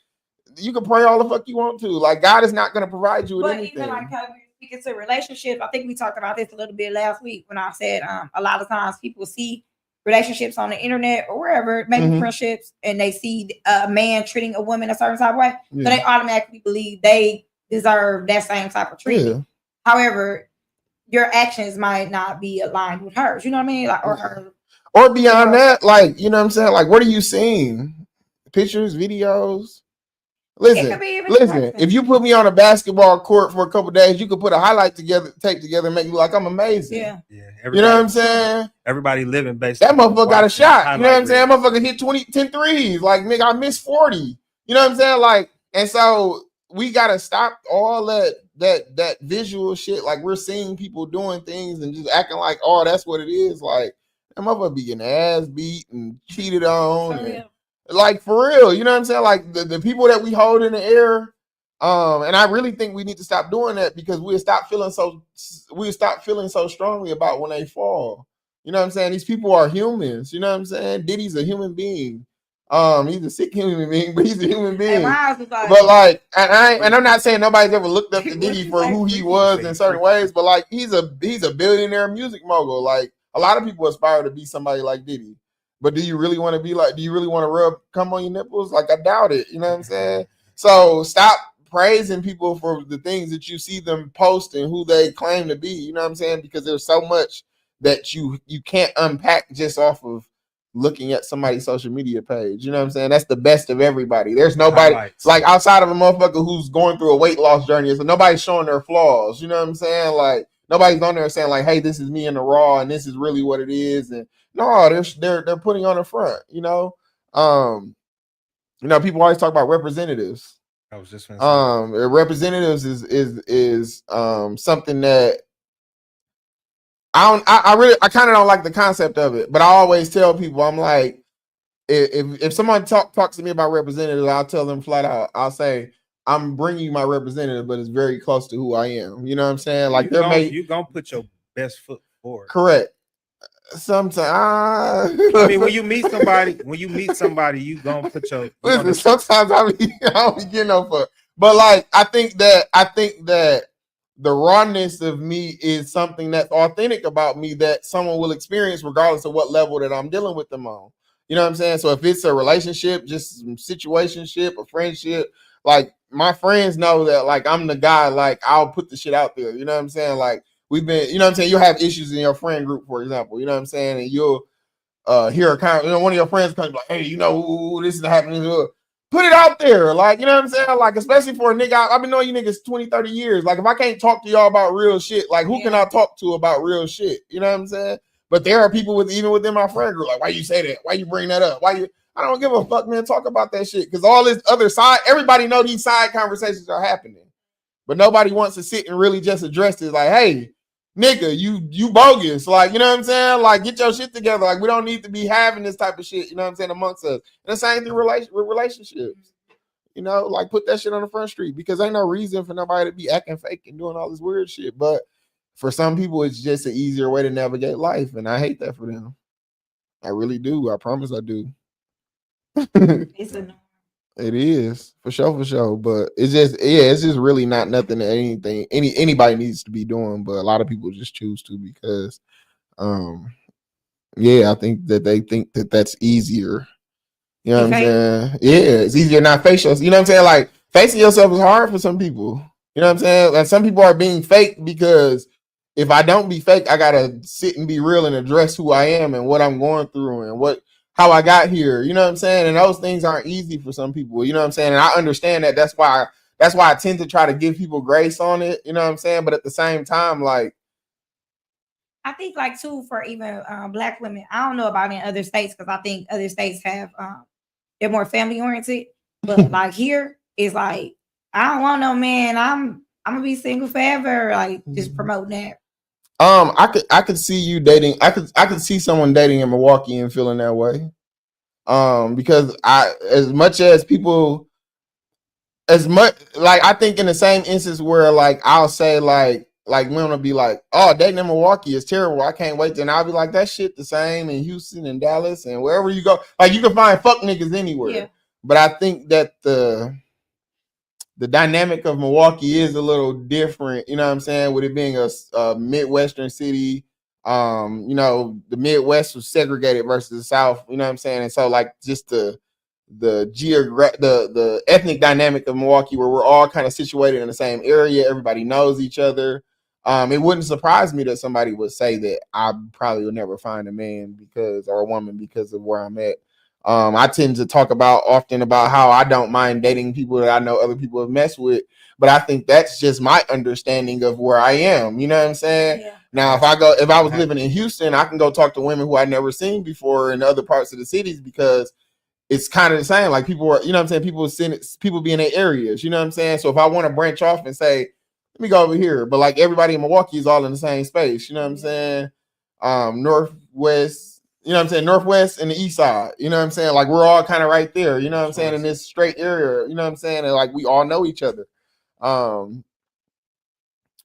you can pray all the fuck you want to. Like, God is not going to provide you with anything. Even like how we speak into relationships, I think we talked about this a little bit last week when I said a lot of times people see relationships on the internet or wherever, maybe friendships, and they see a man treating a woman a certain type of way, so they automatically believe they deserve that same type of treatment. However, your actions might not be aligned with hers. You know what I mean? Like, or her. Or beyond that, like, you know what I'm saying? Like, what are you seeing? Pictures, videos? Listen, if you put me on a basketball court for a couple days, you could put a highlight tape together and make me look like I'm amazing. Yeah. You know what I'm saying? Everybody living based. That motherfucker got a shot. You know what I'm saying? That motherfucker hit 10 threes. Like, nigga, I missed 40. You know what I'm saying? Like, and so we gotta stop all that visual shit. Like, we're seeing people doing things and just acting like, oh, that's what it is. Like, that motherfucker be getting ass beat and cheated on. Like, for real, you know what I'm saying? Like, the people that we hold in the air, and I really think we need to stop doing that, because we'll stop feeling so strongly about when they fall. You know what I'm saying? These people are humans. You know what I'm saying? Diddy's a human being. He's a sick human being, but he's a human being. But like, and I'm not saying nobody's ever looked up to Diddy for who he was in certain ways, but like, he's a billionaire music mogul. Like, a lot of people aspire to be somebody like Diddy. But do you really want to be like, do you really want to rub cum on your nipples? Like, I doubt it. You know what I'm saying? So stop praising people for the things that you see them post and who they claim to be. You know what I'm saying? Because there's so much that you can't unpack just off of looking at somebody's social media page. You know what I'm saying? That's the best of everybody. There's nobody like outside of a motherfucker who's going through a weight loss journey. So nobody's showing their flaws. You know what I'm saying? Like, nobody's on there saying like, hey, this is me in the raw and this is really what it is. And no, they're putting on a front, you know. People always talk about representatives. I was just gonna say. Representatives is something that I kind of don't like the concept of it, but I always tell people, I'm like, if someone talks to me about representatives, I'll tell them flat out, I'll say, I'm bringing you my representative, but it's very close to who I am. You know what I'm saying? Like, you're gonna put your best foot forward. Correct. Sometimes, I mean, when you meet somebody, you gonna put your. Listen, sometimes I don't be getting no fuck, but like, I think that the rawness of me is something that's authentic about me that someone will experience regardless of what level that I'm dealing with them on. You know what I'm saying? So if it's a relationship, just some situationship, a friendship, like, my friends know that, like, I'm the guy, like, I'll put the shit out there. You know what I'm saying? Like, we've been, you know what I'm saying? You'll have issues in your friend group, for example, you know what I'm saying? And you'll hear a kind of, one of your friends comes like, hey, this is happening. Put it out there. Like, you know what I'm saying? Like, especially for a nigga, I've been knowing you niggas 20, 30 years. Like, if I can't talk to y'all about real shit, like, who can I talk to about real shit? You know what I'm saying? But there are people even within my friend group, like, why you say that? Why you bring that up? I don't give a fuck, man. Talk about that shit. Because all this other side, everybody know these side conversations are happening. But nobody wants to sit and really just address it. Like, hey, nigga, you bogus. Like, you know what I'm saying? Like, get your shit together. Like, we don't need to be having this type of shit, you know what I'm saying, amongst us. And the same thing with relationships. You know, like, put that shit on the front street, because ain't no reason for nobody to be acting fake and doing all this weird shit. But for some people, it's just an easier way to navigate life. And I hate that for them. I really do. I promise I do. It's a norm. It is for sure. But it's just really not nothing that anybody needs to be doing. But a lot of people just choose to because, I think that they think that that's easier. You know what I'm saying? Yeah, it's easier not face yourself. You know what I'm saying? Like, facing yourself is hard for some people. You know what I'm saying? Like, some people are being fake because if I don't be fake, I gotta sit and be real and address who I am and what I'm going through and how I got here. You know what I'm saying? And those things aren't easy for some people. You know what I'm saying? And I understand that. That's why I tend to try to give people grace on it. You know what I'm saying? But at the same time, like, I think, like, too, for even Black women, I don't know about in other states, because I think other states have they're more family oriented. But like, here is like, I don't want no man. I'm gonna be single forever. Like, just promoting that. I could see you dating. I could see someone dating in Milwaukee and feeling that way. Because as much like, I think in the same instance where, like, I'll say like women will be like, oh, dating in Milwaukee is terrible, I can't wait. Then I'll be like, that shit the same in Houston and Dallas and wherever you go. Like, you can find fuck niggas anywhere. Yeah. But I think that the dynamic of Milwaukee is a little different, you know what I'm saying, with it being a Midwestern city. You know, the Midwest was segregated versus the South, you know what I'm saying? And so like just the ethnic dynamic of Milwaukee, where we're all kind of situated in the same area, everybody knows each other. It wouldn't surprise me that somebody would say that I probably would never find a man or a woman because of where I'm at. I tend to talk often about how I don't mind dating people that I know other people have messed with, but I think that's just my understanding of where I am. You know what I'm saying? Yeah. Now, if I was living in Houston, I can go talk to women who I'd never seen before in other parts of the cities because it's kind of the same. Like people are, you know what I'm saying? People be in their areas, you know what I'm saying? So if I want to branch off and say, let me go over here, but like everybody in Milwaukee is all in the same space, you know what I'm saying? Northwest, you know what I'm saying? Northwest and the east side, you know what I'm saying? Like we're all kind of right there, you know what I'm saying? In this straight area, you know what I'm saying? And like we all know each other.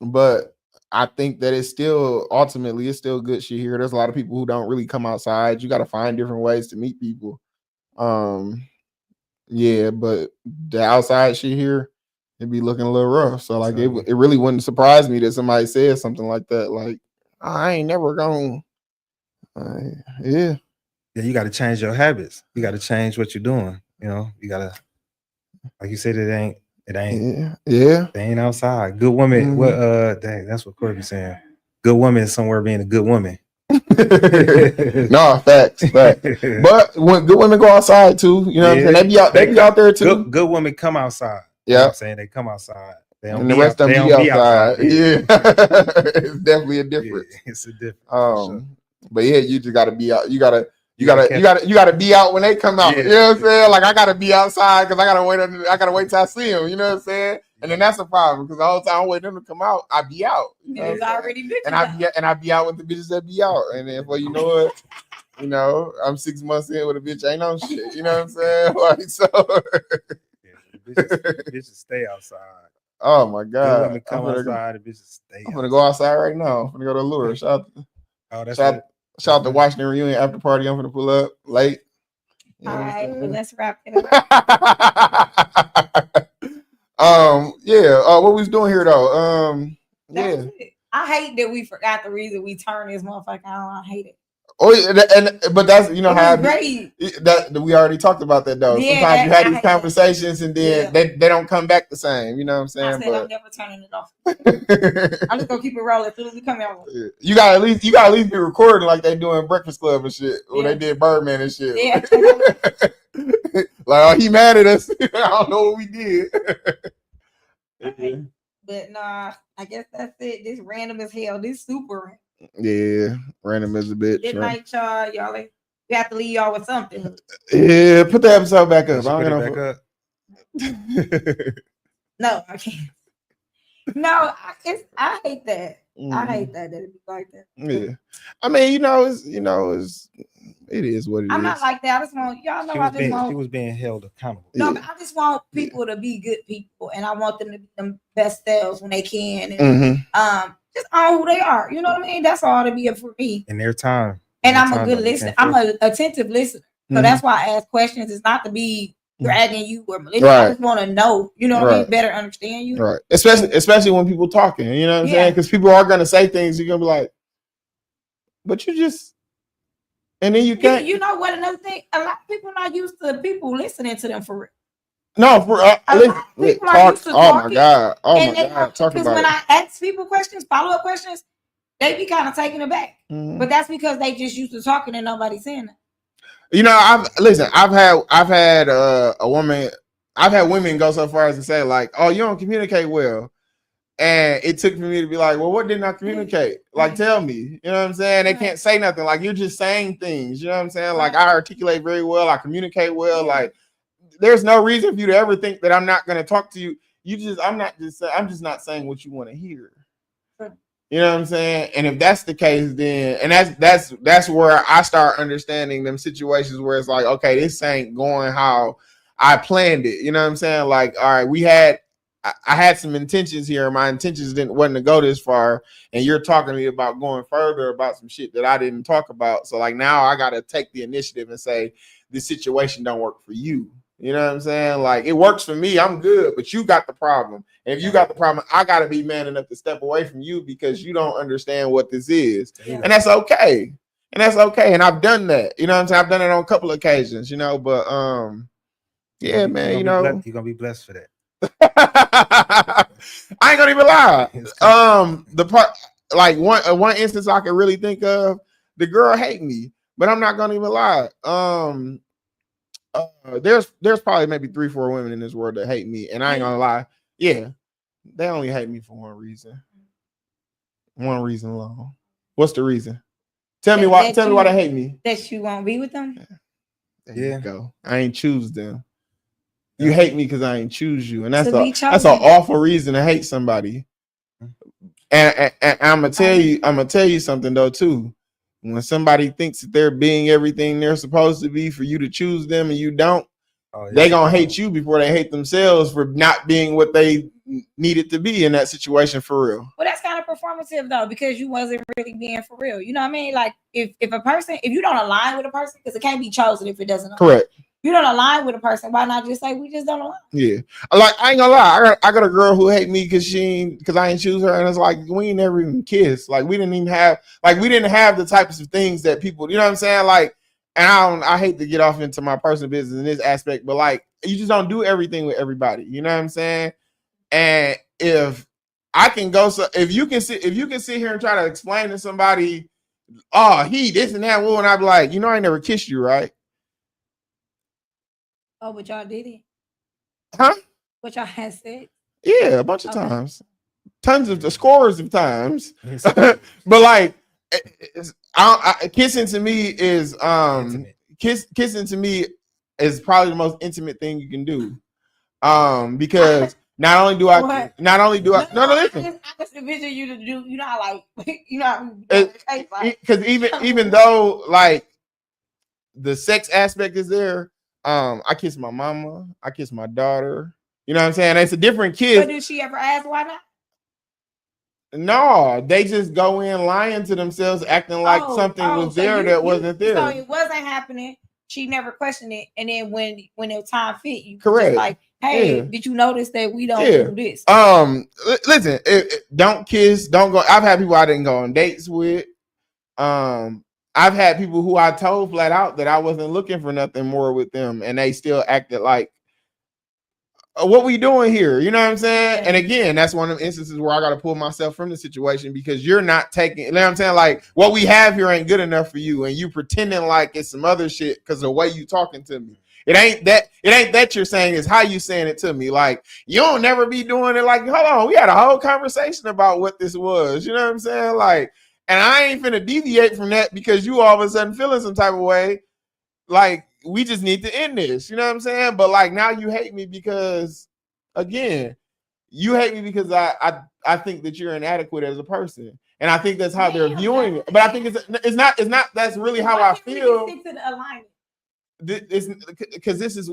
But I think that it's still good shit here. There's a lot of people who don't really come outside. You got to find different ways to meet people. Yeah, but the outside shit here, it'd be looking a little rough. So like it really wouldn't surprise me that somebody said something like that. Like I ain't never gonna. Yeah, you got to change your habits. You got to change what you're doing. You know, you gotta, like you said, it ain't. Yeah. They ain't outside. Good woman. What? Dang, that's what Corby saying. Good woman is somewhere being a good woman. No, facts. But when good women go outside too, you know what I'm saying? They be out there too. Good women come outside. Yeah, you know I'm saying they come outside. They don't and the rest of them be outside. Yeah. It's definitely a difference. Yeah, it's a difference. Sure. But yeah, you just gotta be out. You gotta be out when they come out. Yeah. You know what I'm saying? Like I gotta be outside because I gotta wait till I see them. You know what I'm saying? And then that's a problem because the whole time I'm waiting them to come out, I be out. You know, it's already bitches and I be out with the bitches that be out. And then before you know it, you know, I'm 6 months in with a bitch ain't on shit. You know what I'm saying? Like so. Bitches stay outside. Oh my god! Women come outside. The bitches stay. I'm gonna go outside right now. I'm gonna go to Lure. Shout out to Washington Reunion after party. I'm gonna pull up late. All right, well, let's wrap it up. What we was doing here though? Yeah. I hate that we forgot the reason we turned this motherfucker on. I hate it. Oh, but that's how that we already talked about that though. Yeah, sometimes you have these conversations and then they don't come back the same. You know what I'm saying? I said I'm never turning it off. I'm just gonna keep it rolling as soon as we come out. You got at least be recording like they doing Breakfast Club and shit when they did Birdman and shit. Yeah. Like he mad at us. I don't know what we did. But nah, I guess that's it. This random as hell. This super. Yeah, random as a bitch. Good night, y'all. We have to leave y'all with something. Yeah, put the episode back up. I don't back up. No, I can't. No, I hate that. I hate that it'd be like that. Yeah, I mean, it is what it is. I'm not like that. I just want y'all know. She was being held accountable. No, but I just want people to be good people, and I want them to be them best selves when they can. And, just on who they are. You know what I mean? That's all to be for me. In their time. And I'm a good listener. I'm an attentive listener. So that's why I ask questions. It's not to be dragging you or malicious. Right. I just want to know, you know what I mean? Better understand you. Right. Especially when people talking, you know what I'm saying? Because people are going to say things, you're going to be like, but you just, and then you can't. You know what? Another thing, a lot of people are not used to people listening to them for real. No, for talk. Oh my god! Talk because when I ask people questions, follow-up questions, they be kind of taken aback. But that's because they just used to talking and nobody saying that. You know, I've had a woman. I've had women go so far as to say like, "Oh, you don't communicate well," and it took for me to be like, "Well, what didn't I communicate? Like, tell me." You know what I'm saying? They can't say nothing. Like, you're just saying things. You know what I'm saying? Like, I articulate very well. I communicate well. Like. There's no reason for you to ever think that I'm not going to talk to you. I'm just not saying what you want to hear. You know what I'm saying? And if that's the case, then, and that's where I start understanding them situations where it's like, okay, this ain't going how I planned it. You know what I'm saying? Like, all right, I had some intentions here. My intentions wasn't to go this far. And you're talking to me about going further about some shit that I didn't talk about. So like now I got to take the initiative and say, this situation don't work for you. You know what I'm saying? Like, it works for me. I'm good, but you got the problem. And if you got the problem, I got to be man enough to step away from you because you don't understand what this is. Yeah. And that's okay. And I've done that. You know what I'm saying? I've done it on a couple of occasions, you know, but yeah, man, you know. You're going to be blessed for that. I ain't gonna even lie. The part, like one instance I can really think of, the girl hate me, but I'm not gonna even lie. There's probably maybe 3-4 women in this world that hate me, and I ain't gonna lie. Yeah, they only hate me for one reason alone. What's the reason? Tell me why they hate me. That you won't be with them. There you go. I ain't choose them. You hate me because I ain't choose you, and that's an awful reason to hate somebody. And I'm gonna tell you something though too. When somebody thinks that they're being everything they're supposed to be for you to choose them and you don't, they gonna hate you before they hate themselves for not being what they needed to be in that situation for real. Well, that's kind of performative though, because you wasn't really being for real. You know what I mean? Like if you don't align with a person, because it can't be chosen if it doesn't align. Correct. You don't align with a person, why not just say we just don't align? Yeah, like I ain't gonna lie, I got a girl who hate me because I ain't choose her, and it's like we ain't never even kissed. Like we didn't have the types of things that people, you know what I'm saying? Like, and I hate to get off into my personal business in this aspect, but like you just don't do everything with everybody. You know what I'm saying? And if you can sit here and try to explain to somebody, oh, he this and that, well, and I'd be like, I ain't never kissed you, right? Oh, but y'all did it? Huh? What y'all had said? Yeah, a bunch of times. Scores of times. But like, kissing to me is kissing to me is probably the most intimate thing you can do. Because not only do I listen. I just envision you to do, because even though like the sex aspect is there. I kiss my mama. I kiss my daughter. You know what I'm saying? It's a different kiss. But did she ever ask why not? No, they just go in lying to themselves, acting like something was there that wasn't there. So it wasn't happening. She never questioned it, and then when the time fit, you correct. Just like, hey, did you notice that we don't do this? Listen, don't kiss, don't go. I've had people I didn't go on dates with. I've had people who I told flat out that I wasn't looking for nothing more with them, and they still acted like, what we doing here? You know what I'm saying? Yeah. And again, that's one of the instances where I got to pull myself from the situation because you're not taking, you know what I'm saying? Like, what we have here ain't good enough for you, and you pretending like it's some other shit because the way you talking to me. It ain't that you're saying, it's how you saying it to me. Like, you don't never be doing it. Like, hold on, we had a whole conversation about what this was. You know what I'm saying? Like, and I ain't finna deviate from that because you all of a sudden feeling some type of way. Like, we just need to end this. You know what I'm saying? But like, now you hate me because, again, you hate me because I think that you're inadequate as a person. And I think that's how they're viewing it. But I think it's not that's really how I feel. Stick to the alignment. Because this is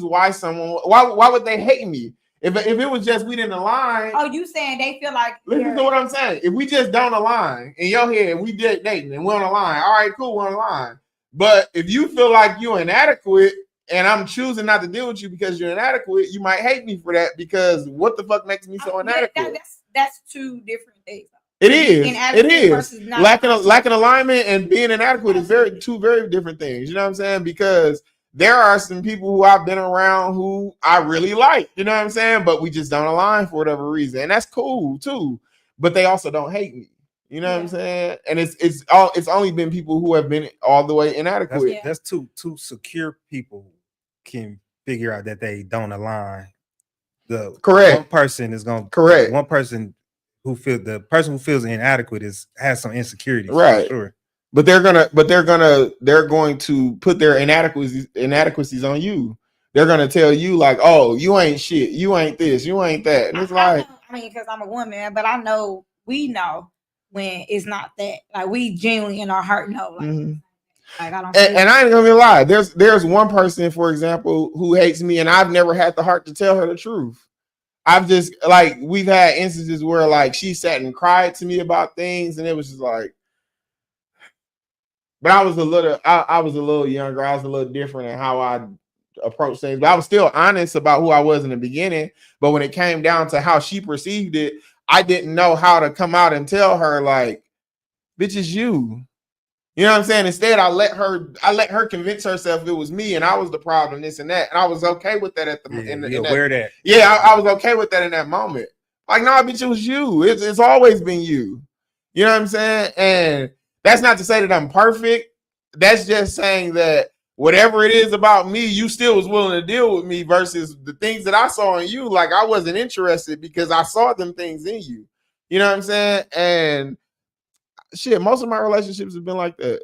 why why would they hate me? If it was just we didn't align. Oh, you saying they feel like listen to what I'm saying. If we just don't align in your head, we did dating and we're on a line. All right, cool, we're on a line. But if you feel like you're inadequate and I'm choosing not to deal with you because you're inadequate, you might hate me for that because what the fuck makes me so inadequate? That's two different things. It is. Lacking alignment and being inadequate is two very different things. You know what I'm saying? Because there are some people who I've been around who I really like, you know what I'm saying? But we just don't align for whatever reason. And that's cool too. But they also don't hate me. You know what I'm saying? And it's only been people who have been all the way inadequate. That's two secure people can figure out that they don't align. One person is going correct. One person who feels inadequate has some insecurities. Right. Sure. But they're going to put their inadequacies on you. They're gonna tell you like, oh, you ain't shit, you ain't this, you ain't that. And it's because I'm a woman, but we know when it's not that. Like, we genuinely in our heart know. Like, like I don't. And I ain't gonna lie. There's one person, for example, who hates me, and I've never had the heart to tell her the truth. I've just like we've had instances where like she sat and cried to me about things, and it was just like. But I was a little younger. I was a little different in how approach things. But I was still honest about who I was in the beginning. But when it came down to how she perceived it, I didn't know how to come out and tell her, like, bitch, it's you. You know what I'm saying? Instead, I let her convince herself it was me and I was the problem, this and that. And I was okay with that at the that. Yeah, I was okay with that in that moment. Like, no, bitch, it was you. It's always been you. You know what I'm saying? And that's not to say that I'm perfect. That's just saying that whatever it is about me, you still was willing to deal with me versus the things that I saw in you. Like, I wasn't interested because I saw them things in you. You know what I'm saying? And shit, most of my relationships have been like that.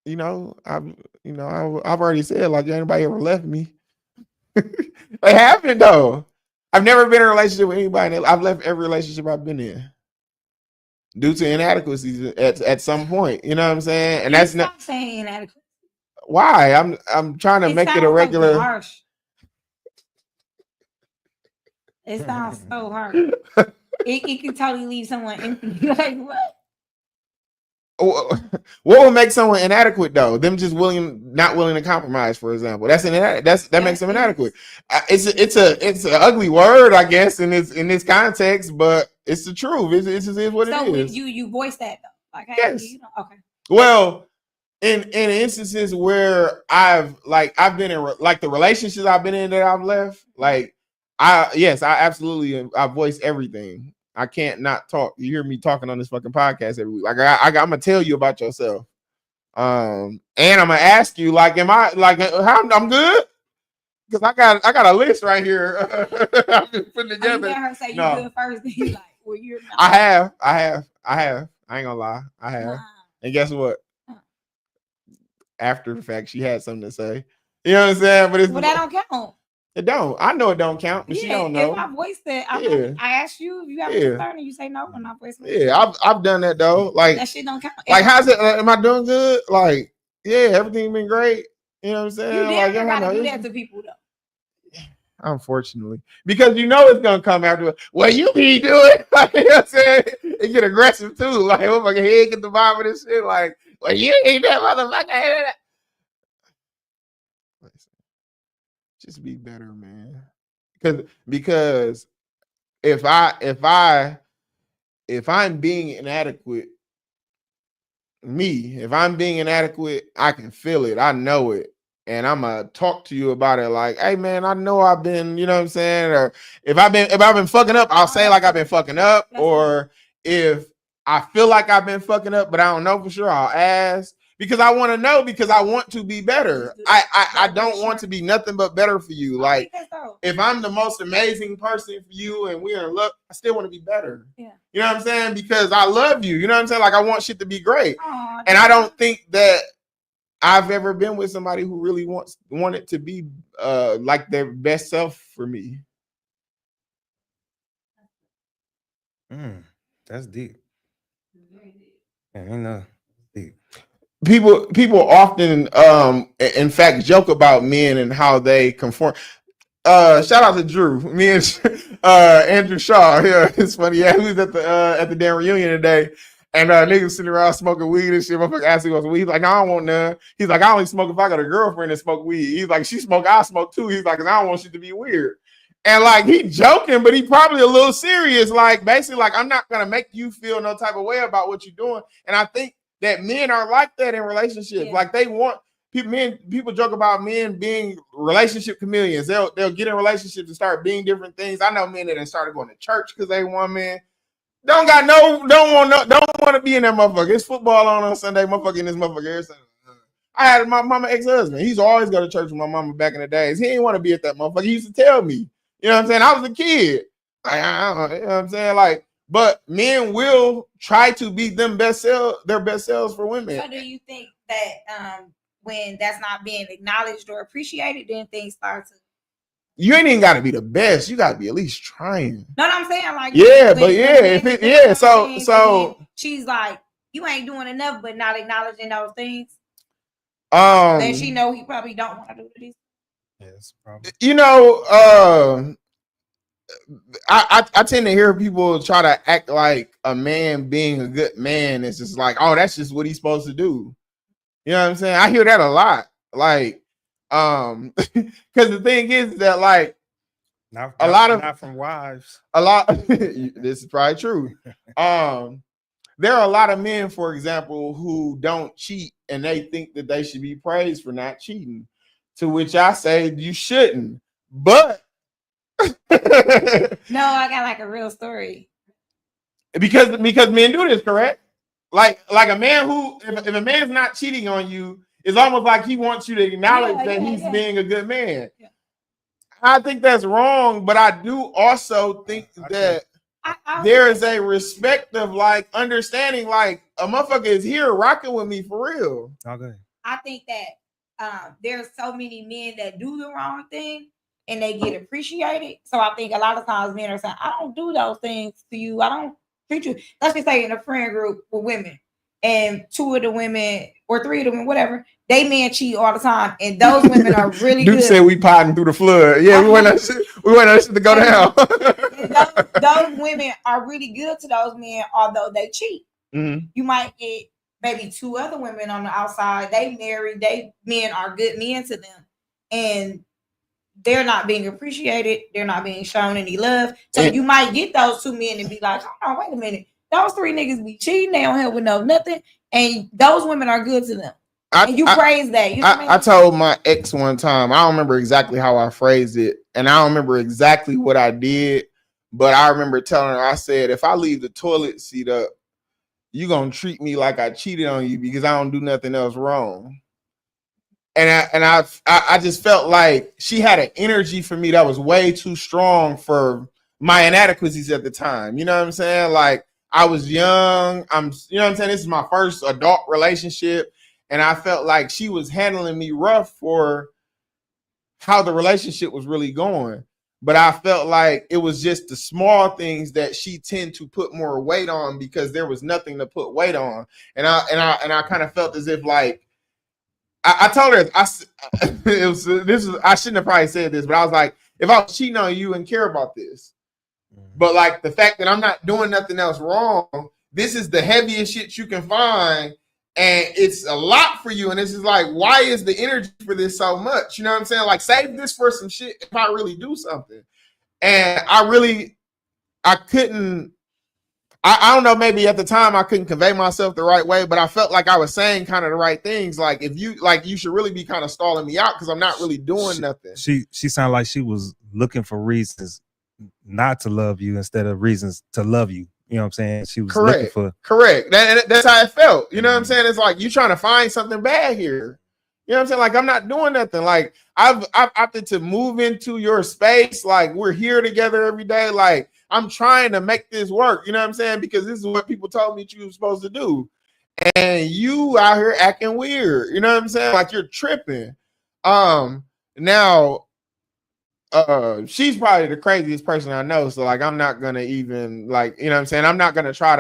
You know, I've already said, like, anybody ever left me? They haven't, though. I've never been in a relationship with anybody. I've left every relationship I've been in due to inadequacies at some point. You know what I'm saying? And that's not saying inadequate. Why? I'm trying to make it a regular. Harsh. It sounds so harsh. It can totally leave someone empty. Like, what? What would make someone inadequate though? Them just not willing to compromise, for example. That makes them inadequate. It's an ugly word, I guess, in this context, but it's the truth. It is what it is. So you voice that though, like, hey, yes. Okay. Well, in instances where I've been in like the relationships I've been in that I've left, like I absolutely voice everything. I can't not talk. You hear me talking on this fucking podcast every week. Like I'm gonna tell you about yourself, and I'm gonna ask you, like, am I like how I'm good? Because I got a list right here. I've been putting together. You her say you good first. He's like, well, you're not. I have. I ain't gonna lie. I have. And guess what? After the fact, she had something to say. You know what I'm saying? But that don't count. It don't. I know it don't count, but she don't know. If I voice that, I ask you if you have a concern and you say no when I voice it. Yeah, I've done that though. Like that shit don't count. Like, how's it? Am I doing good? Like, yeah, everything been great. You know what I'm saying? You never gotta do that to people though. Unfortunately, because you know it's gonna come after it. Well, you be doing, like, you know what I'm saying? It get aggressive too. Like, oh my head get the vibe of this shit. Like, well, you ain't that motherfucker. Just be better, man. Because if I'm being inadequate, I can feel it. I know it. And I'm gonna talk to you about it like, hey man, I know I've been, you know what I'm saying? Or if I've been fucking up, I'll say like I've been fucking up. Or if I feel like I've been fucking up, but I don't know for sure, I'll ask. Because I want to know, because I want to be better. I don't want to be nothing but better for you. Like, if I'm the most amazing person for you and we're in love, I still want to be better. Yeah. You know what I'm saying? Because I love you. You know what I'm saying? Like, I want shit to be great. And I don't think that I've ever been with somebody who really wanted to be like their best self for me. That's deep. Yeah, deep. People often in fact joke about men and how they conform. Shout out to Drew. Me and Andrew Shaw. Yeah, it's funny. Yeah, he was at the damn reunion today, and niggas sitting around smoking weed and shit. Motherfucker asked him what's weed. He's like, no, I don't want none. He's like, I only smoke if I got a girlfriend that smoke weed. He's like, she smoke, I smoke too. He's like, cause I don't want shit to be weird. And like, he joking, but he probably a little serious. Like, basically, like, I'm not gonna make you feel no type of way about what you're doing. And I think that men are like that in relationships. Yeah. Like, they want people joke about men being relationship chameleons. They'll get in relationships and start being different things. I know men that started going to church because they want men. Don't want to be in that motherfucker. It's football on Sunday, motherfucker in this motherfucker every Sunday. I had my mama ex-husband. He's always go to church with my mama back in the days. He didn't want to be at that motherfucker. He used to tell me. You know what I'm saying? I was a kid. Like, you know what I'm saying? Like, but men will try to be their best selves for women. So do you think that when that's not being acknowledged or appreciated, then things start to? You ain't even got to be the best. You got to be at least trying. No, I'm saying, like, so she's like, you ain't doing enough, but not acknowledging those things. Then she know he probably don't want to do this. Yes, probably. You know, I tend to hear people try to act like a man being a good man is just like, oh, that's just what he's supposed to do. You know what I'm saying? I hear that a lot. Like, because the thing is that like not from wives. A lot. This is probably true. There are a lot of men, for example, who don't cheat and they think that they should be praised for not cheating. To which I say you shouldn't. But no, I got like a real story. Because men do this, correct? Like a man who, if a man's not cheating on you, it's almost like he wants you to acknowledge that he's being a good man. Yeah. I think that's wrong, but I do also think that there is a respect of like understanding, like a motherfucker is here rocking with me for real. Okay. I think that there's so many men that do the wrong thing and they get appreciated. So I think a lot of times men are saying, I don't do those things to you. I don't treat you. Let's just say in a friend group with women, and 2 of the women or 3 of the women, whatever, they men cheat all the time, and those women are really good. Dude said we potting through the flood. Yeah, we want that shit to go down. those women are really good to those men, although they cheat. Mm-hmm. You might get maybe 2 other women on the outside. They married. Men are good men to them, and they're not being appreciated. They're not being shown any love. So you might get those 2 men and be like, oh, wait a minute. Those 3 niggas be cheating. They don't help with nothing. And those women are good to them. And you praise that. You know I told my ex one time, I don't remember exactly how I phrased it. And I don't remember exactly what I did. But I remember telling her, I said, if I leave the toilet seat up, you're going to treat me like I cheated on you because I don't do nothing else wrong. And I just felt like she had an energy for me that was way too strong for my inadequacies at the time. You know what I'm saying? Like, I was young. You know what I'm saying? This is my first adult relationship. And I felt like she was handling me rough for how the relationship was really going. But I felt like it was just the small things that she tend to put more weight on because there was nothing to put weight on. And I kind of felt as if like, I told her, I shouldn't have probably said this, but I was like, if I was cheating on you and care about this, but like the fact that I'm not doing nothing else wrong, this is the heaviest shit you can find. And it's a lot for you. And it's just like, why is the energy for this so much? You know what I'm saying? Like, save this for some shit if I really do something. And I couldn't, I don't know, maybe at the time I couldn't convey myself the right way, but I felt like I was saying kind of the right things. Like, if you, like, you should really be kind of stalling me out because I'm not really doing nothing. She sounded like she was looking for reasons not to love you instead of reasons to love you. You know what I'm saying? She was looking for. Correct. That's how it felt. You know what I'm saying? It's like you trying to find something bad here. You know what I'm saying? Like, I'm not doing nothing. Like, I've opted to move into your space. Like, we're here together every day. Like, I'm trying to make this work. You know what I'm saying? Because this is what people told me you were supposed to do. And you out here acting weird. You know what I'm saying? Like, you're tripping. Now, she's probably the craziest person I know. So, like, I'm not going to even, like, you know what I'm saying? I ain't going to try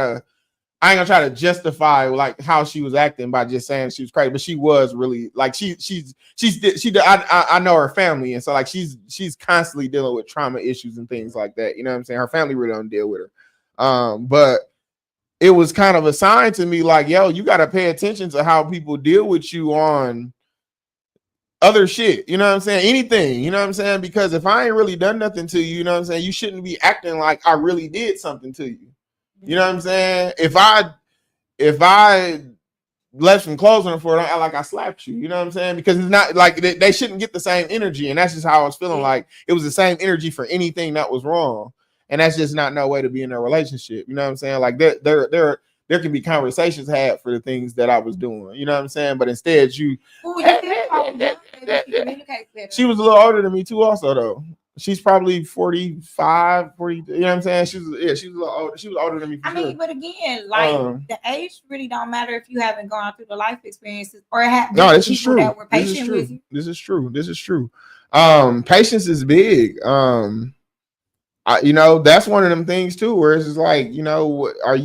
to justify like how she was acting by just saying she was crazy, but she was really like I know her family, and so like she's constantly dealing with trauma issues and things like that. You know what I'm saying? Her family really don't deal with her. But it was kind of a sign to me like, yo, you got to pay attention to how people deal with you on other shit. You know what I'm saying? Anything. You know what I'm saying? Because if I ain't really done nothing to you, you know what I'm saying? You shouldn't be acting like I really did something to you. You know what I'm saying? If I left some clothes on the floor, don't act like I slapped you. You know what I'm saying? Because it's not like they shouldn't get the same energy, and that's just how I was feeling. Like it was the same energy for anything that was wrong, and that's just not no way to be in a relationship. You know what I'm saying? Like there can be conversations had for the things that I was doing. You know what I'm saying? But instead, she was a little older than me too, also though. She's probably 45, 40. You know what I'm saying? She was a little older. She was older than me. I mean, but again, like the age really don't matter if you haven't gone through the life experiences or have this is true. That were patient with you. This is true. Patience is big. You know, that's one of them things too, where it's just like, you know, I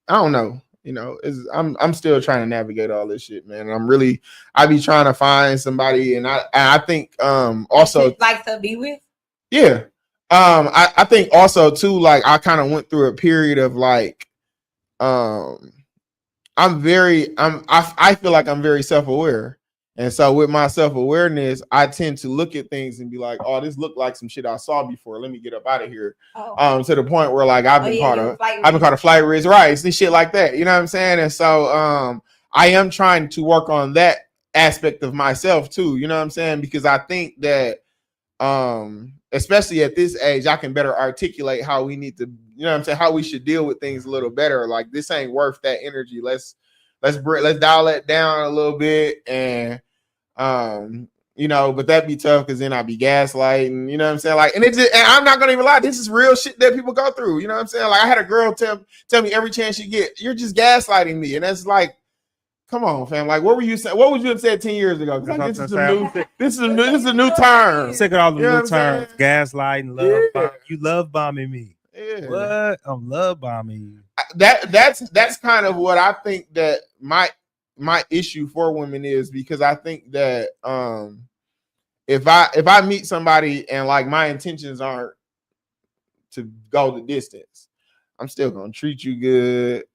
don't know. You know, I'm still trying to navigate all this shit, man. And I be trying to find somebody, and I think also like to be with. Yeah. I think also too, like I kind of went through a period of like, I feel like I'm very self-aware. And so with my self-awareness, I tend to look at things and be like, oh, this looked like some shit I saw before. Let me get up out of here. To the point where like I've been caught a flight risk, right? And shit like that. You know what I'm saying? And so I am trying to work on that aspect of myself too. You know what I'm saying? Because I think that especially at this age, I can better articulate how we need to, you know what I'm saying, how we should deal with things a little better. Like this ain't worth that energy. Let's dial that down a little bit. And you know, but that'd be tough because then I'd be gaslighting, you know what I'm saying? Like, and I'm not gonna even lie, this is real shit that people go through, you know what I'm saying? Like I had a girl tell me every chance you get, you're just gaslighting me. And that's like, come on, fam. Like, what were you saying? What would you have said 10 years ago? Like, this is a new term. Sick of all the new terms. Gaslighting, love bombing. You love bombing me. Yeah. What? I'm love bombing you. That's kind of what I think that my issue for women is, because I think that if I meet somebody and like my intentions aren't to go the distance, I'm still gonna treat you good.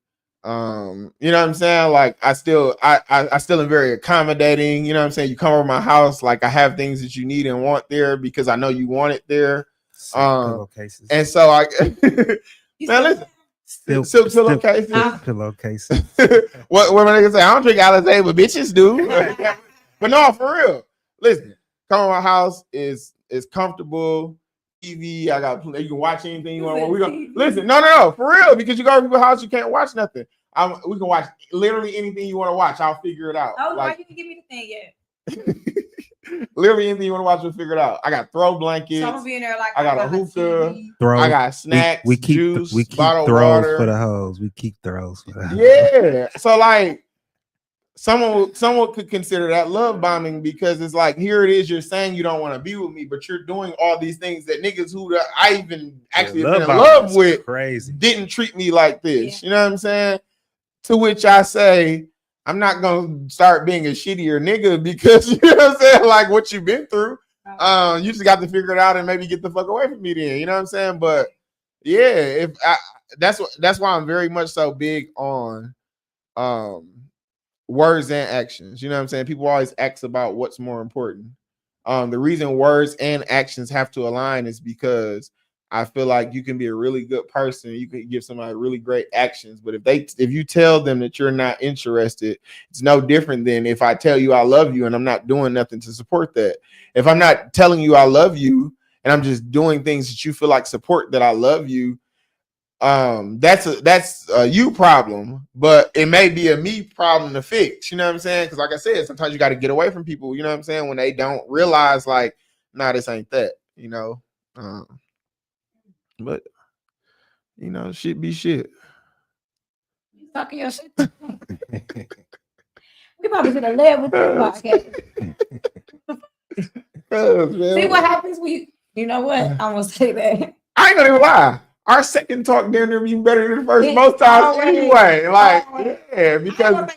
You know what I'm saying? Like I still am very accommodating. You know what I'm saying? You come over my house, like I have things that you need and want there because I know you want it there. And so I man, listen, pillowcases. What my niggas say? I don't drink Alizé, but bitches do. But no, for real. Listen, come to my house is comfortable. TV, you can watch anything you want. We gonna listen. No, for real, because you go to people's house, you can't watch nothing. We can watch literally anything you want to watch. I'll figure it out. Oh, like, why you can give me the thing yet? Literally anything you want to watch, we'll figure it out. I got throw blankets. So I'm gonna be in there like I got a hookah. I got snacks. We keep juice, we keep bottled throws water for the hoes. We keep throws for the hoes. Yeah. So like someone could consider that love bombing, because it's like, here it is, you're saying you don't want to be with me, but you're doing all these things that niggas who I even actually been in love with didn't treat me like this. Yeah. You know what I'm saying? To which I say, I'm not gonna start being a shittier nigga because you know what I'm saying, like what you've been through. You just got to figure it out and maybe get the fuck away from me then. You know what I'm saying? But yeah, that's why I'm very much so big on words and actions. You know what I'm saying? People always ask about what's more important. The reason words and actions have to align is because I feel like you can be a really good person, you can give somebody really great actions, but if you tell them that you're not interested, it's no different than if I tell you I love you and I'm not doing nothing to support that. If I'm not telling you I love you and I'm just doing things that you feel like support that I love you, that's a you problem, but it may be a me problem to fix. You know what I'm saying? Because like I said, sometimes you got to get away from people, you know what I'm saying, when they don't realize like, nah, this ain't that, you know. But you know, shit be shit. You talking your shit. We probably should have led with this podcast. See what happens when you know what? I'm gonna say that. I ain't gonna even lie. Our second talk dinner interview better than the first most times anyway. Like, yeah, because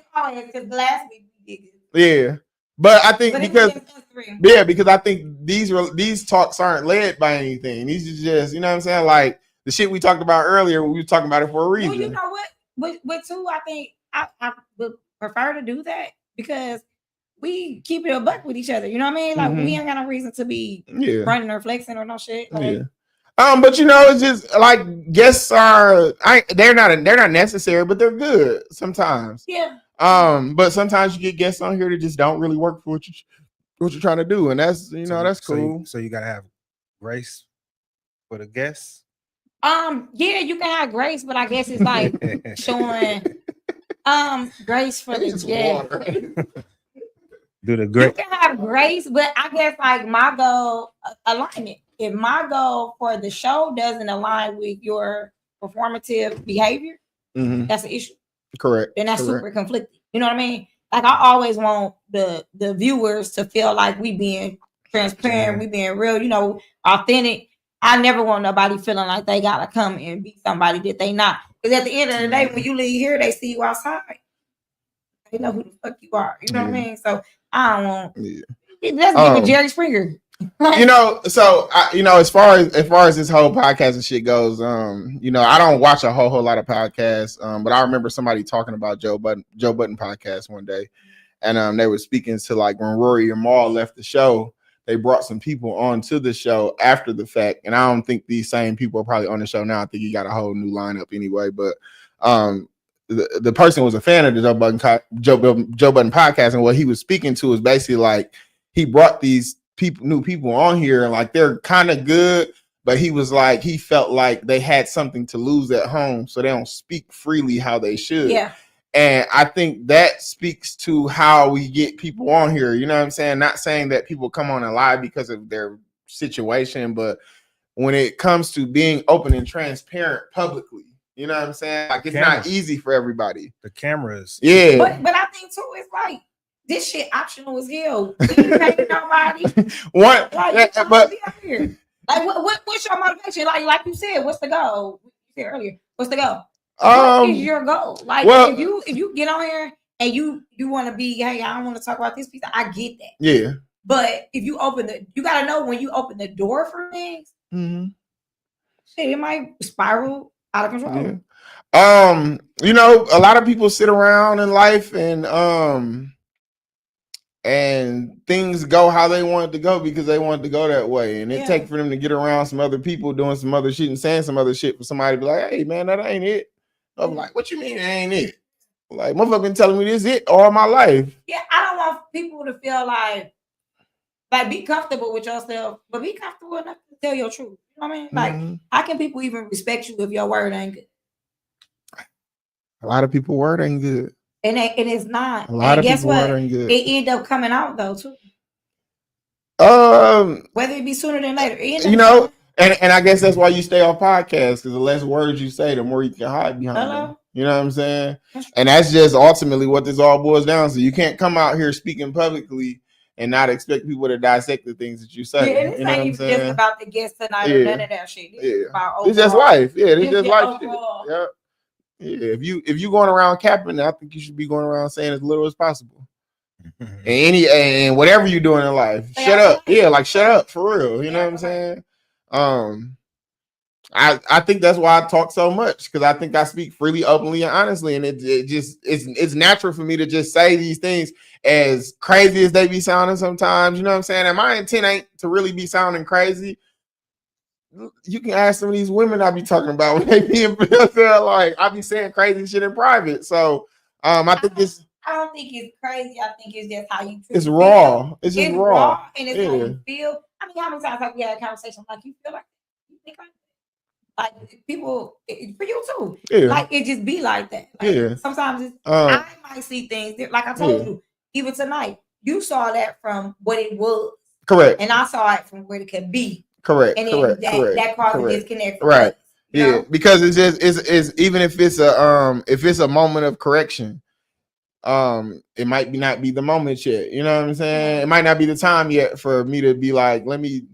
last week we did. Yeah. But I think because I think these talks aren't led by anything. These are just, you know what I'm saying? Like the shit we talked about earlier, we were talking about it for a reason. Well, you know what? But too, I think I would prefer to do that because we keep it a buck with each other. You know what I mean? Like we ain't got no reason to be running or flexing or no shit. Like, but you know, it's just like guests they're not necessary, but they're good sometimes. Yeah. But sometimes you get guests on here that just don't really work for what you're trying to do, and that's that's cool. So you gotta have grace for the guests. Yeah, you can have grace, but I guess it's like showing grace for the guest. Do the great. You can have grace, but I guess like my goal alignment. If my goal for the show doesn't align with your performative behavior, that's an issue. Correct. Then that's super conflicting. You know what I mean? Like I always want the viewers to feel like we being transparent, we being real, you know, authentic. I never want nobody feeling like they gotta come and be somebody that they not. Because at the end of the day, when you leave here, they see you outside. They know who the fuck you are. You know what I mean? So I don't want. Let's give it Jerry Springer. You know, so as far as this whole podcast and shit goes, you know, I don't watch a whole lot of podcasts, but I remember somebody talking about Joe Budden podcast one day, and they were speaking to like when Rory and Mal left the show. They brought some people onto the show after the fact, and I don't think these same people are probably on the show now. I think he got a whole new lineup anyway. But the person was a fan of the Joe Budden podcast, and what he was speaking to is basically like he brought these new people on here, and like they're kind of good, but he was like he felt like they had something to lose at home, so they don't speak freely how they should. Yeah. And I think that speaks to how we get people on here. You know what I'm saying? Not saying that people come on and lie because of their situation, but when it comes to being open and transparent publicly, you know what I'm saying? Like it's not easy for everybody. The cameras. Yeah. But I think too, it's like this shit optional as hell. You pay nobody. What? Like, but here. Like what's your motivation? Like you said, what's the goal? You said earlier, what's the goal? What is your goal? Like if you get on here and you want to be, hey, I don't want to talk about this piece. I get that. Yeah. But if you you gotta know when you open the door for things, shit, it might spiral out of control. Yeah. You know, a lot of people sit around in life and things go how they want it to go because they want it to go that way. And it takes for them to get around some other people doing some other shit and saying some other shit for somebody to be like, hey man, that ain't it. I'm like, what you mean that ain't it? Like, motherfucker been telling me this it all my life. Yeah, I don't want people to feel like be comfortable with yourself, but be comfortable enough to tell your truth. You know what I mean? Like, how can people even respect you if your word ain't good? A lot of people word ain't good. And it's not. A lot of people word ain't good. It end up coming out though too. Whether it be sooner than later. You know, and I guess that's why you stay on podcasts, because the less words you say, the more you can hide behind them. You know what I'm saying? And that's just ultimately what this all boils down to. You can't come out here speaking publicly and not expect people to dissect the things that you say. Yeah, this ain't even just about the guests tonight or none of that shit. This is about overall. It's just life. Yeah, it's just life shit. Yeah. Yeah. If you going around capping, I think you should be going around saying as little as possible. and whatever you're doing in life, shut up. Yeah, like shut up for real. You know what I'm saying? I think that's why I talk so much, because I think I speak freely, openly, and honestly, and it's natural for me to just say these things as crazy as they be sounding sometimes. You know what I'm saying? And my intent ain't to really be sounding crazy. You can ask some of these women I be talking about when they be in like I be saying crazy shit in private. So I think it's. I don't think it's crazy. I think it's just how you. It's raw. It's just raw, and it's how you feel. I mean, how many times have we had a conversation like you feel like you think like people for you too? Yeah. Like it just be like that. Like, sometimes it's, I might see things like I told you. Even tonight, you saw that from what it was. Correct. And I saw it from what it could be. Correct. And then that caused a disconnect. Right. Yeah. Because it's just it's even if it's a moment of correction. It might not be the moment yet. You know what I'm saying? It might not be the time yet for me to be like, let me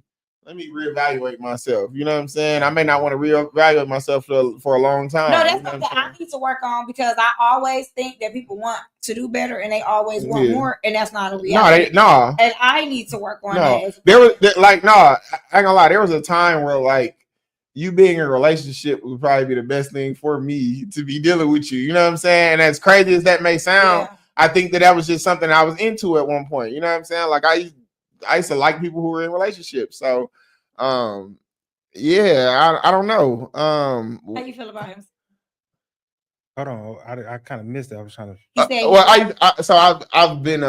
reevaluate myself. You know what I'm saying? I may not want to reevaluate myself for a long time. No, that's something I need to work on, because I always think that people want to do better and they always want more, and that's not a reality. No. And I need to work on that. I ain't gonna lie. There was a time where like you being in a relationship would probably be the best thing for me to be dealing with you. You know what I'm saying? And as crazy as that may sound, I think that was just something I was into at one point. You know what I'm saying? Like I used to like people who were in relationships. So, I don't know. How you feel about him? Hold on, I kind of missed it. I was trying to. I've been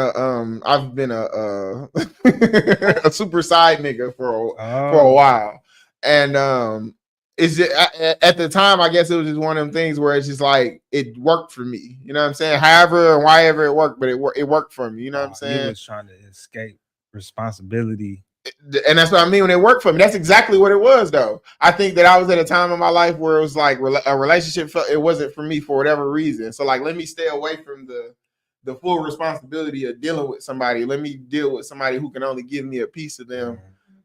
a a super side nigga for a while, and it's just, at the time I guess it was just one of them things where it's just like it worked for me. You know what I'm saying? However and why ever it worked, but it worked for me. You know what I'm saying? He was trying to escape responsibility. And that's what I mean when it worked for me. That's exactly what it was, though. I think that I was at a time in my life where it was like a relationship. It wasn't for me for whatever reason. So like, let me stay away from the full responsibility of dealing with somebody. Let me deal with somebody who can only give me a piece of them.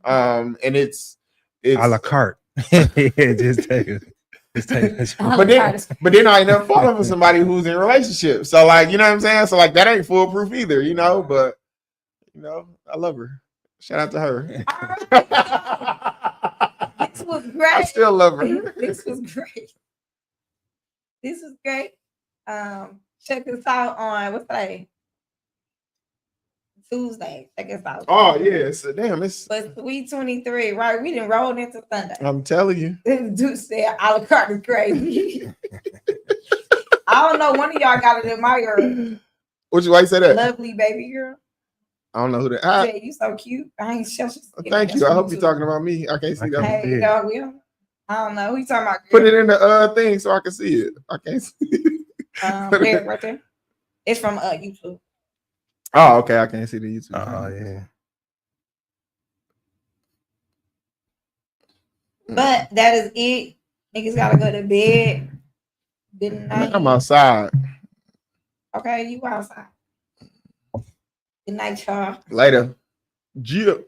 And it's a la carte. Just take it. But then I end up falling for somebody who's in a relationship. So like, you know what I'm saying? So like that ain't foolproof either, you know. But you know, I love her. Shout out to her. This was great. I still love her. This was great. Check us out on what's today? Tuesday. I guess out. Oh yeah, so damn, it's but Sweet 23, right? We didn't roll into Sunday. I'm telling you. Dude said a la carte is crazy. I don't know. One of y'all got it in my ear. What you why you say that? Lovely baby girl. I don't know who that. Said, you so cute. I ain't sure. Thank you. I hope you're talking about me. I can't see that. Hey, dog, I don't know. Who you talking about? Put it in the thing so I can see it. I can't see it. There, right there. It's from YouTube. Oh, okay. I can't see the YouTube. Oh yeah. But that is it. Niggas gotta go to bed. Good night. I'm outside. Okay, you outside. Good night, y'all. Later. G up.